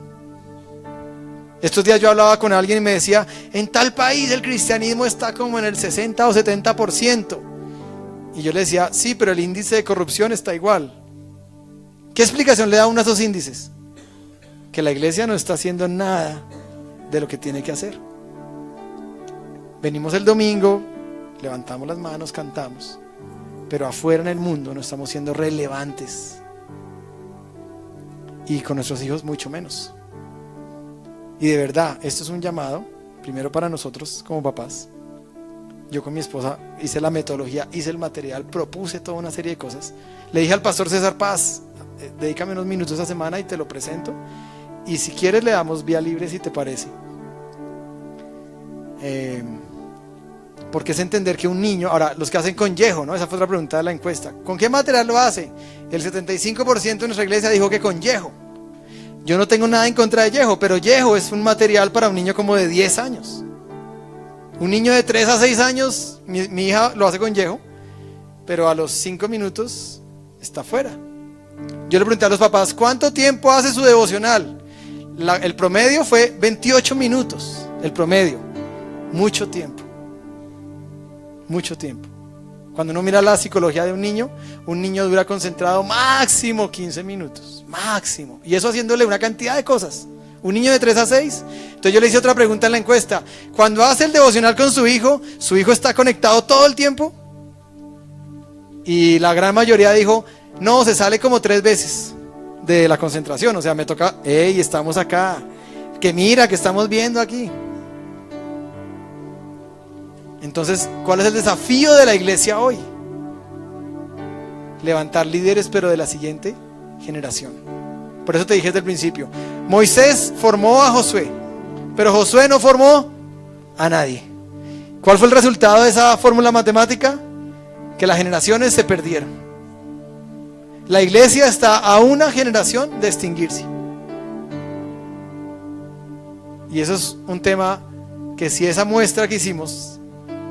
Estos días yo hablaba con alguien y me decía: en tal país el cristianismo está como en el 60 o 70%. Y yo le decía: sí, pero el índice de corrupción está igual. ¿Qué explicación le da uno a esos índices? Que la iglesia no está haciendo nada de lo que tiene que hacer. Venimos el domingo, levantamos las manos, cantamos, pero afuera en el mundo no estamos siendo relevantes. Y con nuestros hijos mucho menos. Y de verdad, esto es un llamado, primero para nosotros como papás. Yo con mi esposa hice la metodología, hice el material, propuse toda una serie de cosas. Le dije al pastor César Paz: dedícame unos minutos esta semana y te lo presento. Y si quieres le damos vía libre, si te parece. Porque es entender que un niño, ahora los que hacen con yejo, ¿no? Esa fue otra pregunta de la encuesta. ¿Con qué material lo hace? El 75% de nuestra iglesia dijo que con yejo. Yo no tengo nada en contra de yejo, pero yejo es un material para un niño como de 10 años. Un niño de 3 a 6 años, mi hija lo hace con yejo, pero a los 5 minutos está fuera. Yo le pregunté a los papás: ¿cuánto tiempo hace su devocional? El promedio fue 28 minutos. El promedio. Mucho tiempo. Mucho tiempo. Cuando uno mira la psicología de un niño dura concentrado máximo 15 minutos. Máximo. Y eso haciéndole una cantidad de cosas. Un niño de 3 a 6. Entonces yo le hice otra pregunta en la encuesta: cuando hace el devocional con su hijo está conectado todo el tiempo. Y la gran mayoría dijo: no, se sale como 3 veces de la concentración. O sea, me toca: hey, estamos acá, que mira, que estamos viendo aquí. Entonces, ¿cuál es el desafío de la iglesia hoy? Levantar líderes, pero de la siguiente generación. Por eso te dije desde el principio: Moisés formó a Josué, pero Josué no formó a nadie. ¿Cuál fue el resultado de esa fórmula matemática? Que las generaciones se perdieron. La iglesia está a una generación de extinguirse. Y eso es un tema que, si esa muestra que hicimos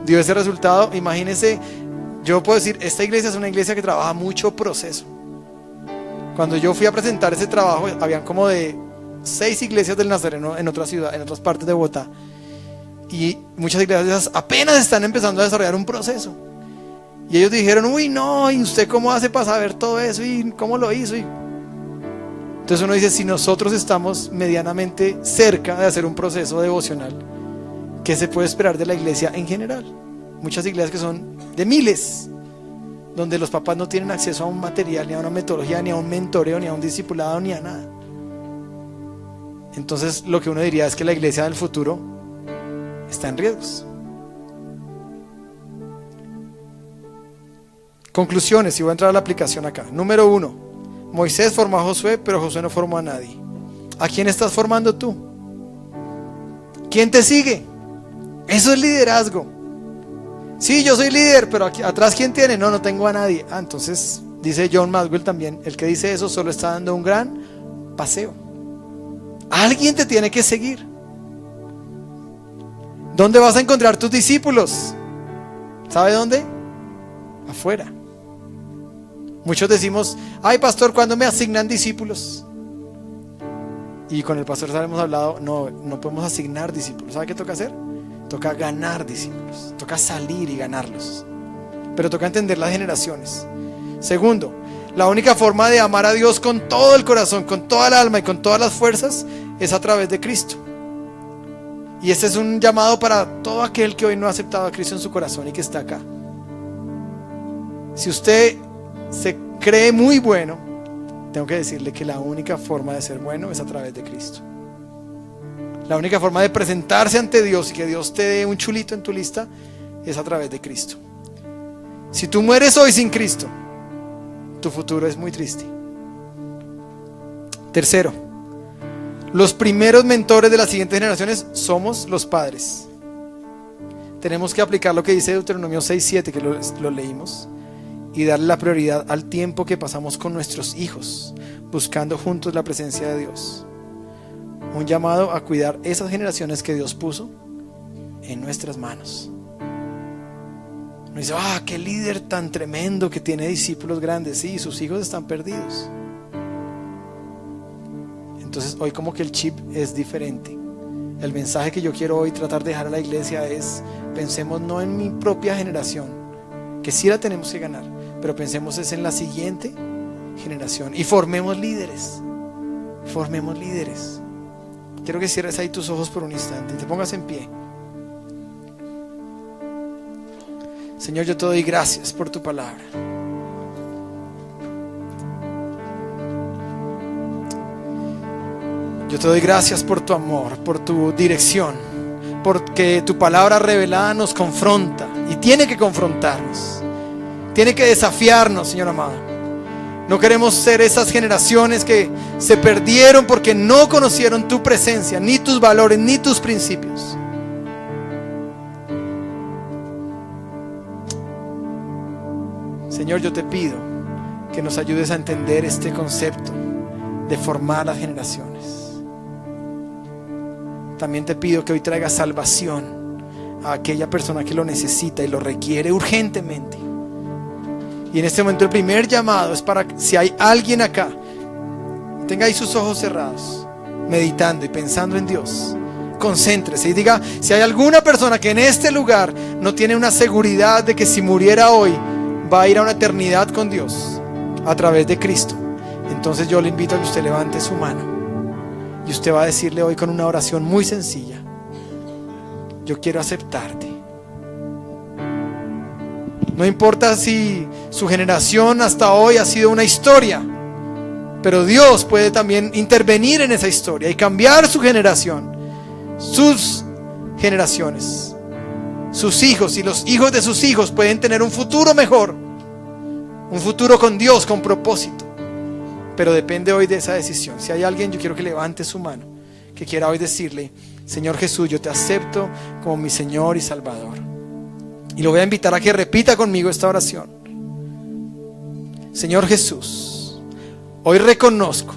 dio ese resultado, imagínense, yo puedo decir, esta iglesia es una iglesia que trabaja mucho proceso. Cuando yo fui a presentar ese trabajo, habían como de 6 iglesias del Nazareno en otra ciudad, en otras partes de Bogotá. Y muchas iglesias apenas están empezando a desarrollar un proceso. Y ellos dijeron: uy, no, ¿y usted cómo hace para saber todo eso? ¿Y cómo lo hizo? Entonces uno dice: si nosotros estamos medianamente cerca de hacer un proceso devocional, ¿qué se puede esperar de la iglesia en general? Muchas iglesias que son de miles, donde los papás no tienen acceso a un material, ni a una metodología, ni a un mentoreo, ni a un discipulado, ni a nada. Entonces lo que uno diría es que la iglesia del futuro está en riesgos. Conclusiones, y voy a entrar a la aplicación acá. Número 1, Moisés formó a Josué, pero Josué no formó a nadie. ¿A quién estás formando tú? ¿Quién te sigue? Eso es liderazgo. Sí, yo soy líder, pero aquí, atrás ¿quién tiene? No tengo a nadie. Entonces dice John Maxwell también, el que dice eso solo está dando un gran paseo. Alguien te tiene que seguir. ¿Dónde vas a encontrar tus discípulos? ¿Sabe dónde? Afuera. Muchos decimos, ay pastor, ¿cuándo me asignan discípulos? Y con el pastor hemos hablado, no podemos asignar discípulos. ¿Sabe qué toca hacer? Toca ganar discípulos, toca salir y ganarlos. Pero toca entender las generaciones. Segundo, la única forma de amar a Dios con todo el corazón, con toda el alma y con todas las fuerzas es a través de Cristo. Y este es un llamado para todo aquel que hoy no ha aceptado a Cristo en su corazón y que está acá. Si usted se cree muy bueno, tengo que decirle que la única forma de ser bueno es a través de Cristo. La única forma de presentarse ante Dios y que Dios te dé un chulito en tu lista es a través de Cristo. Si tú mueres hoy sin Cristo, tu futuro es muy triste. Tercero, los primeros mentores de las siguientes generaciones somos los padres. Tenemos que aplicar lo que dice Deuteronomio 6:7, que lo leímos, y darle la prioridad al tiempo que pasamos con nuestros hijos, buscando juntos la presencia de Dios. Un llamado a cuidar esas generaciones que Dios puso en nuestras manos. Uno dice, qué líder tan tremendo que tiene discípulos grandes. Sí, sus hijos están perdidos. Entonces hoy como que el chip es diferente. El mensaje que yo quiero hoy tratar de dejar a la iglesia es: pensemos no en mi propia generación, que sí la tenemos que ganar, pero pensemos es en la siguiente generación y formemos líderes. Formemos líderes. Quiero que cierres ahí tus ojos por un instante y te pongas en pie. Señor, yo te doy gracias por tu palabra. Yo te doy gracias por tu amor, por tu dirección, porque tu palabra revelada nos confronta y tiene que confrontarnos, tiene que desafiarnos, Señor amado. No queremos ser esas generaciones que se perdieron porque no conocieron tu presencia, ni tus valores, ni tus principios. Señor, yo te pido que nos ayudes a entender este concepto de formar las generaciones. También te pido que hoy traigas salvación a aquella persona que lo necesita y lo requiere urgentemente. Y en este momento el primer llamado es para, si hay alguien acá, tenga ahí sus ojos cerrados, meditando y pensando en Dios, concéntrese y diga, si hay alguna persona que en este lugar no tiene una seguridad de que si muriera hoy va a ir a una eternidad con Dios a través de Cristo, entonces yo le invito a que usted levante su mano y usted va a decirle hoy con una oración muy sencilla: yo quiero aceptarte. No importa si su generación hasta hoy ha sido una historia, pero Dios puede también intervenir en esa historia y cambiar su generación, sus generaciones. Sus hijos y los hijos de sus hijos pueden tener un futuro mejor, un futuro con Dios, con propósito. Pero depende hoy de esa decisión. Si hay alguien, yo quiero que levante su mano, que quiera hoy decirle: Señor Jesús, yo te acepto como mi Señor y Salvador. Y lo voy a invitar a que repita conmigo esta oración. Señor Jesús, hoy reconozco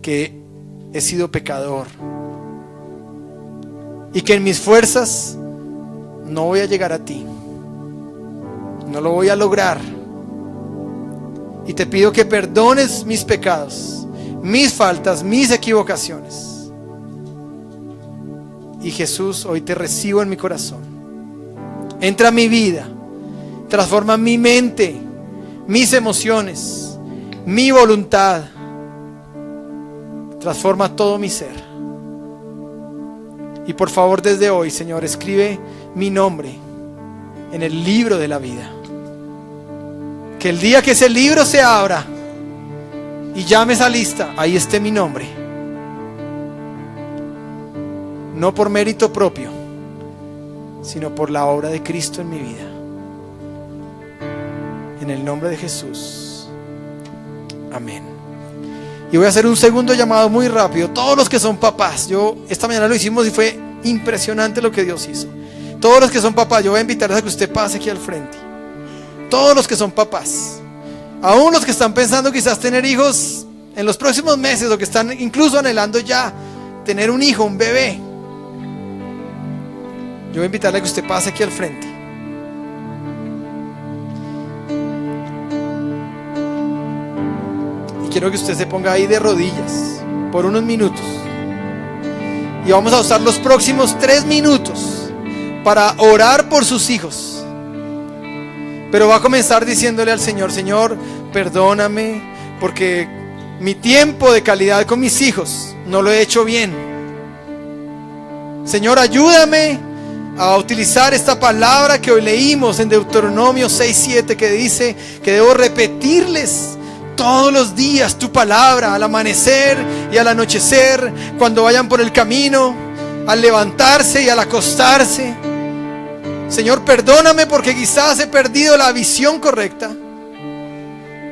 que he sido pecador y que en mis fuerzas no voy a llegar a ti, no lo voy a lograr. Y te pido que perdones mis pecados, mis faltas, mis equivocaciones. Y Jesús, hoy te recibo en mi corazón. Entra a mi vida, transforma mi mente, mis emociones, mi voluntad. Transforma todo mi ser. Y por favor, desde hoy, Señor, escribe mi nombre en el libro de la vida. Que el día que ese libro se abra y llame esa lista, ahí esté mi nombre. no por mérito propio, sino por la obra de Cristo en mi vida. En el nombre de Jesús. Amén. Y voy a hacer un segundo llamado muy rápido. Todos los que son papás, esta mañana lo hicimos y fue impresionante lo que Dios hizo. Todos los que son papás, yo voy a invitarles a que usted pase aquí al frente. Todos los que son papás, aún los que están pensando quizás tener hijos en los próximos meses, o que están incluso anhelando ya tener un hijo, un bebé, yo voy a invitarle a que usted pase aquí al frente. Y quiero que usted se ponga ahí de rodillas por unos minutos. Y vamos a usar los próximos 3 minutos para orar por sus hijos. Pero va a comenzar diciéndole al Señor: Señor, perdóname porque mi tiempo de calidad con mis hijos no lo he hecho bien. Señor, ayúdame a utilizar esta palabra que hoy leímos en Deuteronomio 6:7, que dice que debo repetirles todos los días tu palabra, al amanecer y al anochecer, cuando vayan por el camino, al levantarse y al acostarse. Señor, perdóname porque quizás he perdido la visión correcta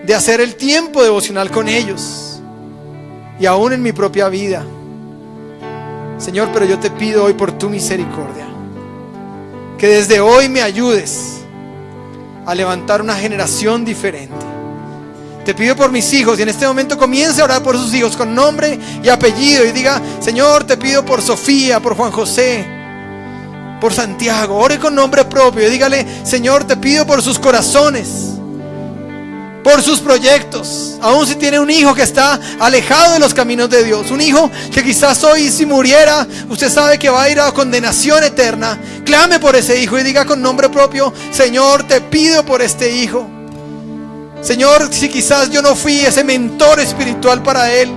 de hacer el tiempo devocional con ellos, y aún en mi propia vida. Señor, pero yo te pido hoy por tu misericordia, que desde hoy me ayudes a levantar una generación diferente. Te pido por mis hijos, y en este momento comience a orar por sus hijos con nombre y apellido, y diga: Señor, te pido por Sofía, por Juan José, por Santiago. Ore con nombre propio y dígale: Señor, te pido por sus corazones, por sus proyectos. Aún si tiene un hijo que está alejado de los caminos de Dios, un hijo que quizás hoy, si muriera, usted sabe que va a ir a condenación eterna, clame por ese hijo y diga con nombre propio: Señor, te pido por este hijo. Señor, si quizás yo no fui ese mentor espiritual para él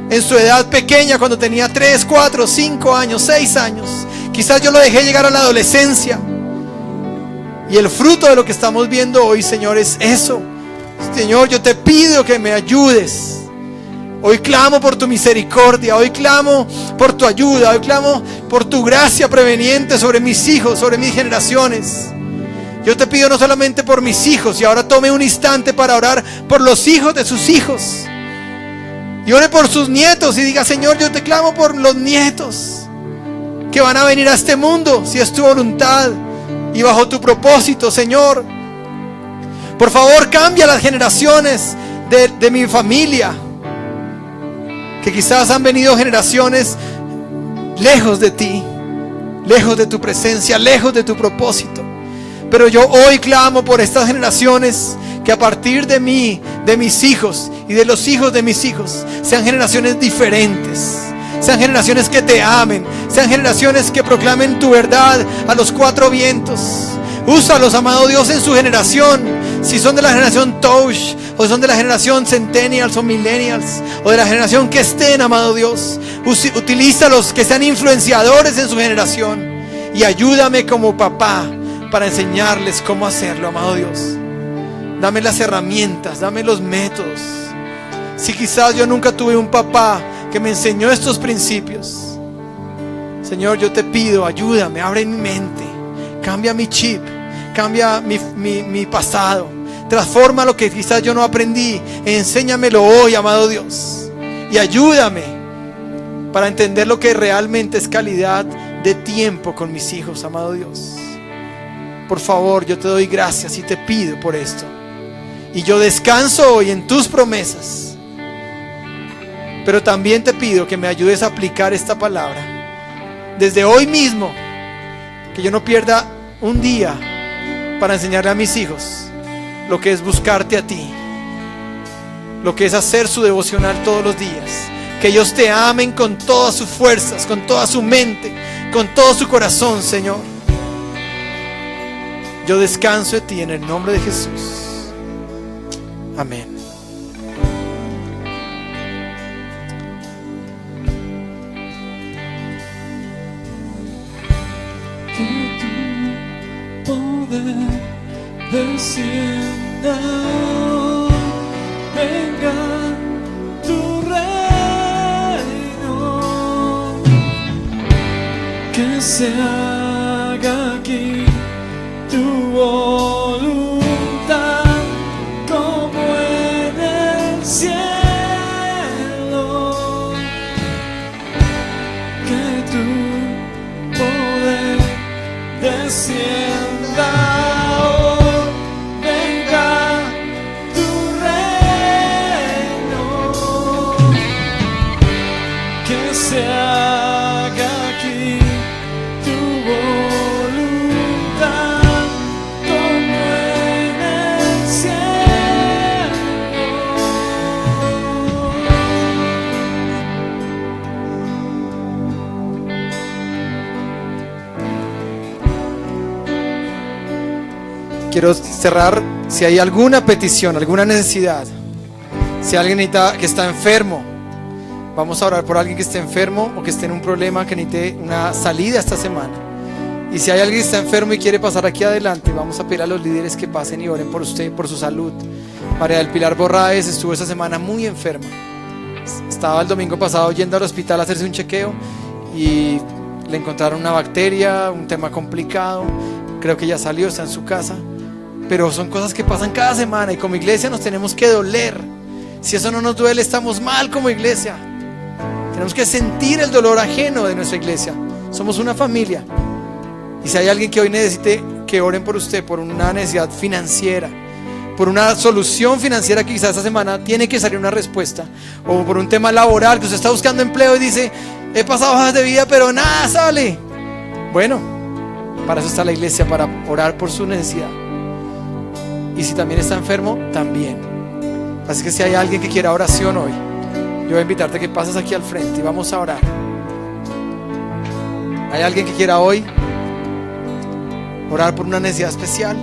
en su edad pequeña, cuando tenía 3, 4, 5 años, 6 años, quizás yo lo dejé llegar a la adolescencia, y el fruto de lo que estamos viendo hoy, Señor, es eso. Señor, yo te pido que me ayudes. Hoy clamo por tu misericordia, hoy clamo por tu ayuda, hoy clamo por tu gracia preveniente sobre mis hijos, sobre mis generaciones. Yo te pido no solamente por mis hijos, y ahora tome un instante para orar por los hijos de sus hijos, y ore por sus nietos y diga: Señor, yo te clamo por los nietos que van a venir a este mundo, si es tu voluntad y bajo tu propósito. Señor, por favor, cambia las generaciones de mi familia, que quizás han venido generaciones lejos de ti, lejos de tu presencia, lejos de tu propósito. Pero yo hoy clamo por estas generaciones, que a partir de mí, de mis hijos y de los hijos de mis hijos, sean generaciones diferentes, sean generaciones que te amen, sean generaciones que proclamen tu verdad a los 4 vientos. Úsalos, amado Dios, en su generación. Si son de la generación Touch, o son de la generación Centennials o Millennials, o de la generación que estén, amado Dios, utilízalos, que sean influenciadores en su generación. Y ayúdame como papá para enseñarles cómo hacerlo, amado Dios. Dame las herramientas, dame los métodos. Si quizás yo nunca tuve un papá que me enseñó estos principios, Señor, yo te pido, ayúdame, abre mi mente, cambia mi chip, cambia mi pasado, transforma lo que quizás yo no aprendí, enséñamelo hoy, amado Dios, y ayúdame para entender lo que realmente es calidad de tiempo con mis hijos, amado Dios. Por favor, yo te doy gracias y te pido por esto, y yo descanso hoy en tus promesas, pero también te pido que me ayudes a aplicar esta palabra desde hoy mismo, que yo no pierda un día para enseñarle a mis hijos lo que es buscarte a ti, lo que es hacer su devocional todos los días, que ellos te amen con todas sus fuerzas, con toda su mente, con todo su corazón, Señor. Yo descanso en ti en el nombre de Jesús. Amén.
Que tu poder descienda, venga tu reino, se haga aquí tu voluntad como en el cielo, que tu poder descienda hoy, venga tu reino, que se haga aquí tu voluntad como en el cielo.
Quiero cerrar. Si hay alguna petición, alguna necesidad, si alguien necesita, que está enfermo, vamos a orar por alguien que esté enfermo o que esté en un problema, que necesite una salida esta semana. Y si hay alguien que está enfermo y quiere pasar aquí adelante, vamos a pedir a los líderes que pasen y oren por usted, por su salud. María del Pilar Borraes estuvo esta semana muy enferma. Estaba el domingo pasado yendo al hospital a hacerse un chequeo y le encontraron una bacteria, un tema complicado. Creo que ya salió, está en su casa. Pero son cosas que pasan cada semana y como iglesia nos tenemos que doler. Si eso no nos duele, estamos mal como iglesia. Tenemos que sentir el dolor ajeno de nuestra iglesia. Somos una familia. Y si hay alguien que hoy necesite que oren por usted, por una necesidad financiera, por una solución financiera que quizás esta semana tiene que salir una respuesta, o por un tema laboral, que usted está buscando empleo y dice, he pasado hojas de vida pero nada sale. Bueno, para eso está la iglesia, para orar por su necesidad. Y si también está enfermo, también. Así que si hay alguien que quiera oración hoy, yo voy a invitarte a que pases aquí al frente y vamos a orar. ¿Hay alguien que quiera hoy orar por una necesidad especial?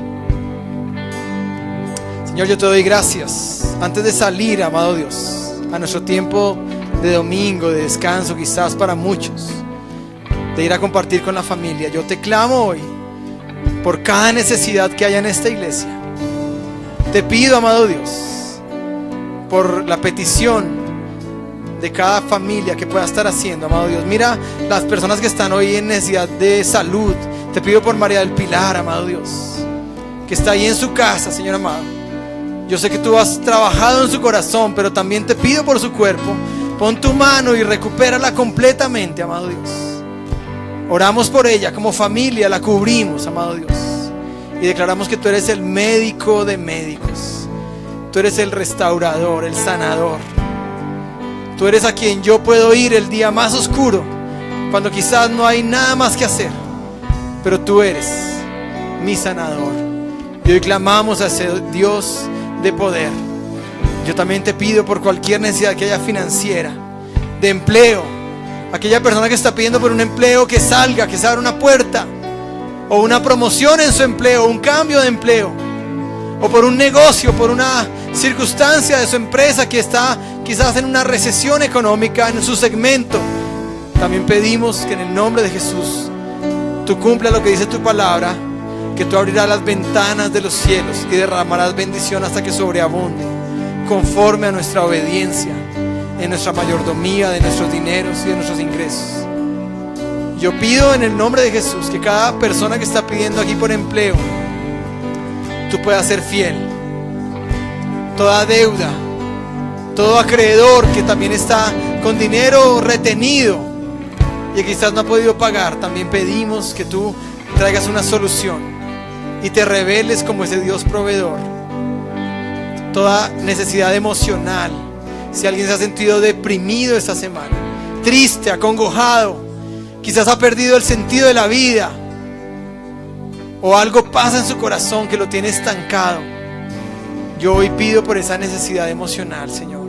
Señor, yo te doy gracias. Antes de salir, amado Dios, a nuestro tiempo de domingo, de descanso quizás para muchos, de ir a compartir con la familia, yo te clamo hoy por cada necesidad que haya en esta iglesia. Te pido, amado Dios, por la petición de cada familia que pueda estar haciendo, amado Dios. Mira las personas que están hoy en necesidad de salud. Te pido por María del Pilar, amado Dios, que está ahí en su casa, Señor amado. Yo sé que tú has trabajado en su corazón, pero también te pido por su cuerpo. Pon tu mano y recupérala completamente, amado Dios. Oramos por ella como familia, la cubrimos, amado Dios. Y declaramos que tú eres el médico de médicos. Tú eres el restaurador, el sanador. Tú eres a quien yo puedo ir el día más oscuro, cuando quizás no hay nada más que hacer. Pero tú eres mi sanador. Y hoy clamamos a ese Dios de poder. Yo también te pido por cualquier necesidad que haya financiera, de empleo. Aquella persona que está pidiendo por un empleo, que salga, que se abra una puerta, o una promoción en su empleo, un cambio de empleo, o por un negocio, por una circunstancia de su empresa que está quizás en una recesión económica en su segmento. También pedimos que en el nombre de Jesús tú cumplas lo que dice tu palabra, que tú abrirás las ventanas de los cielos y derramarás bendición hasta que sobreabunde, conforme a nuestra obediencia, en nuestra mayordomía de nuestros dineros y de nuestros ingresos. Yo pido en el nombre de Jesús que cada persona que está pidiendo aquí por empleo, tú puedas ser fiel. Toda deuda, todo acreedor que también está con dinero retenido y que quizás no ha podido pagar, también pedimos que tú traigas una solución y te reveles como ese Dios proveedor. Toda necesidad emocional, si alguien se ha sentido deprimido esta semana, triste, acongojado, quizás ha perdido el sentido de la vida, o algo pasa en su corazón que lo tiene estancado, yo hoy pido por esa necesidad emocional, Señor.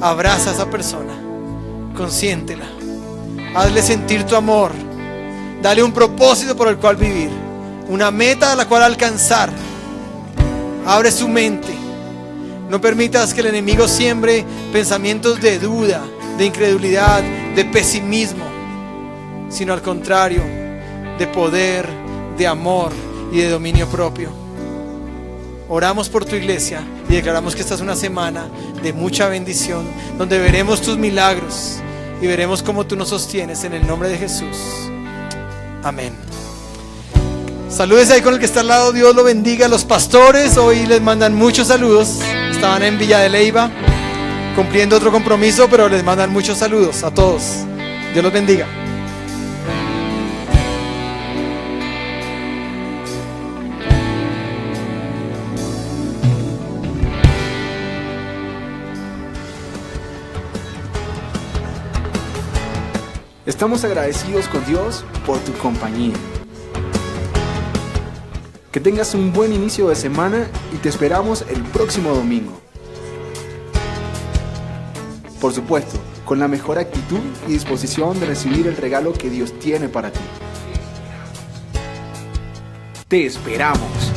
Abraza a esa persona, consiéntela, hazle sentir tu amor, dale un propósito por el cual vivir, una meta a la cual alcanzar. Abre su mente. No permitas que el enemigo siembre pensamientos de duda, de incredulidad, de pesimismo, sino al contrario, de poder, de amor y de dominio propio. Oramos por tu iglesia y declaramos que esta es una semana de mucha bendición, donde veremos tus milagros y veremos cómo tú nos sostienes en el nombre de Jesús. Amén. Salúdese ahí con el que está al lado. Dios lo bendiga. Los pastores hoy les mandan muchos saludos. Estaban en Villa de Leyva cumpliendo otro compromiso, pero les mandan muchos saludos a todos. Dios los bendiga.
Estamos agradecidos con Dios por tu compañía. Que tengas un buen inicio de semana y te esperamos el próximo domingo. Por supuesto, con la mejor actitud y disposición de recibir el regalo que Dios tiene para ti. Te esperamos.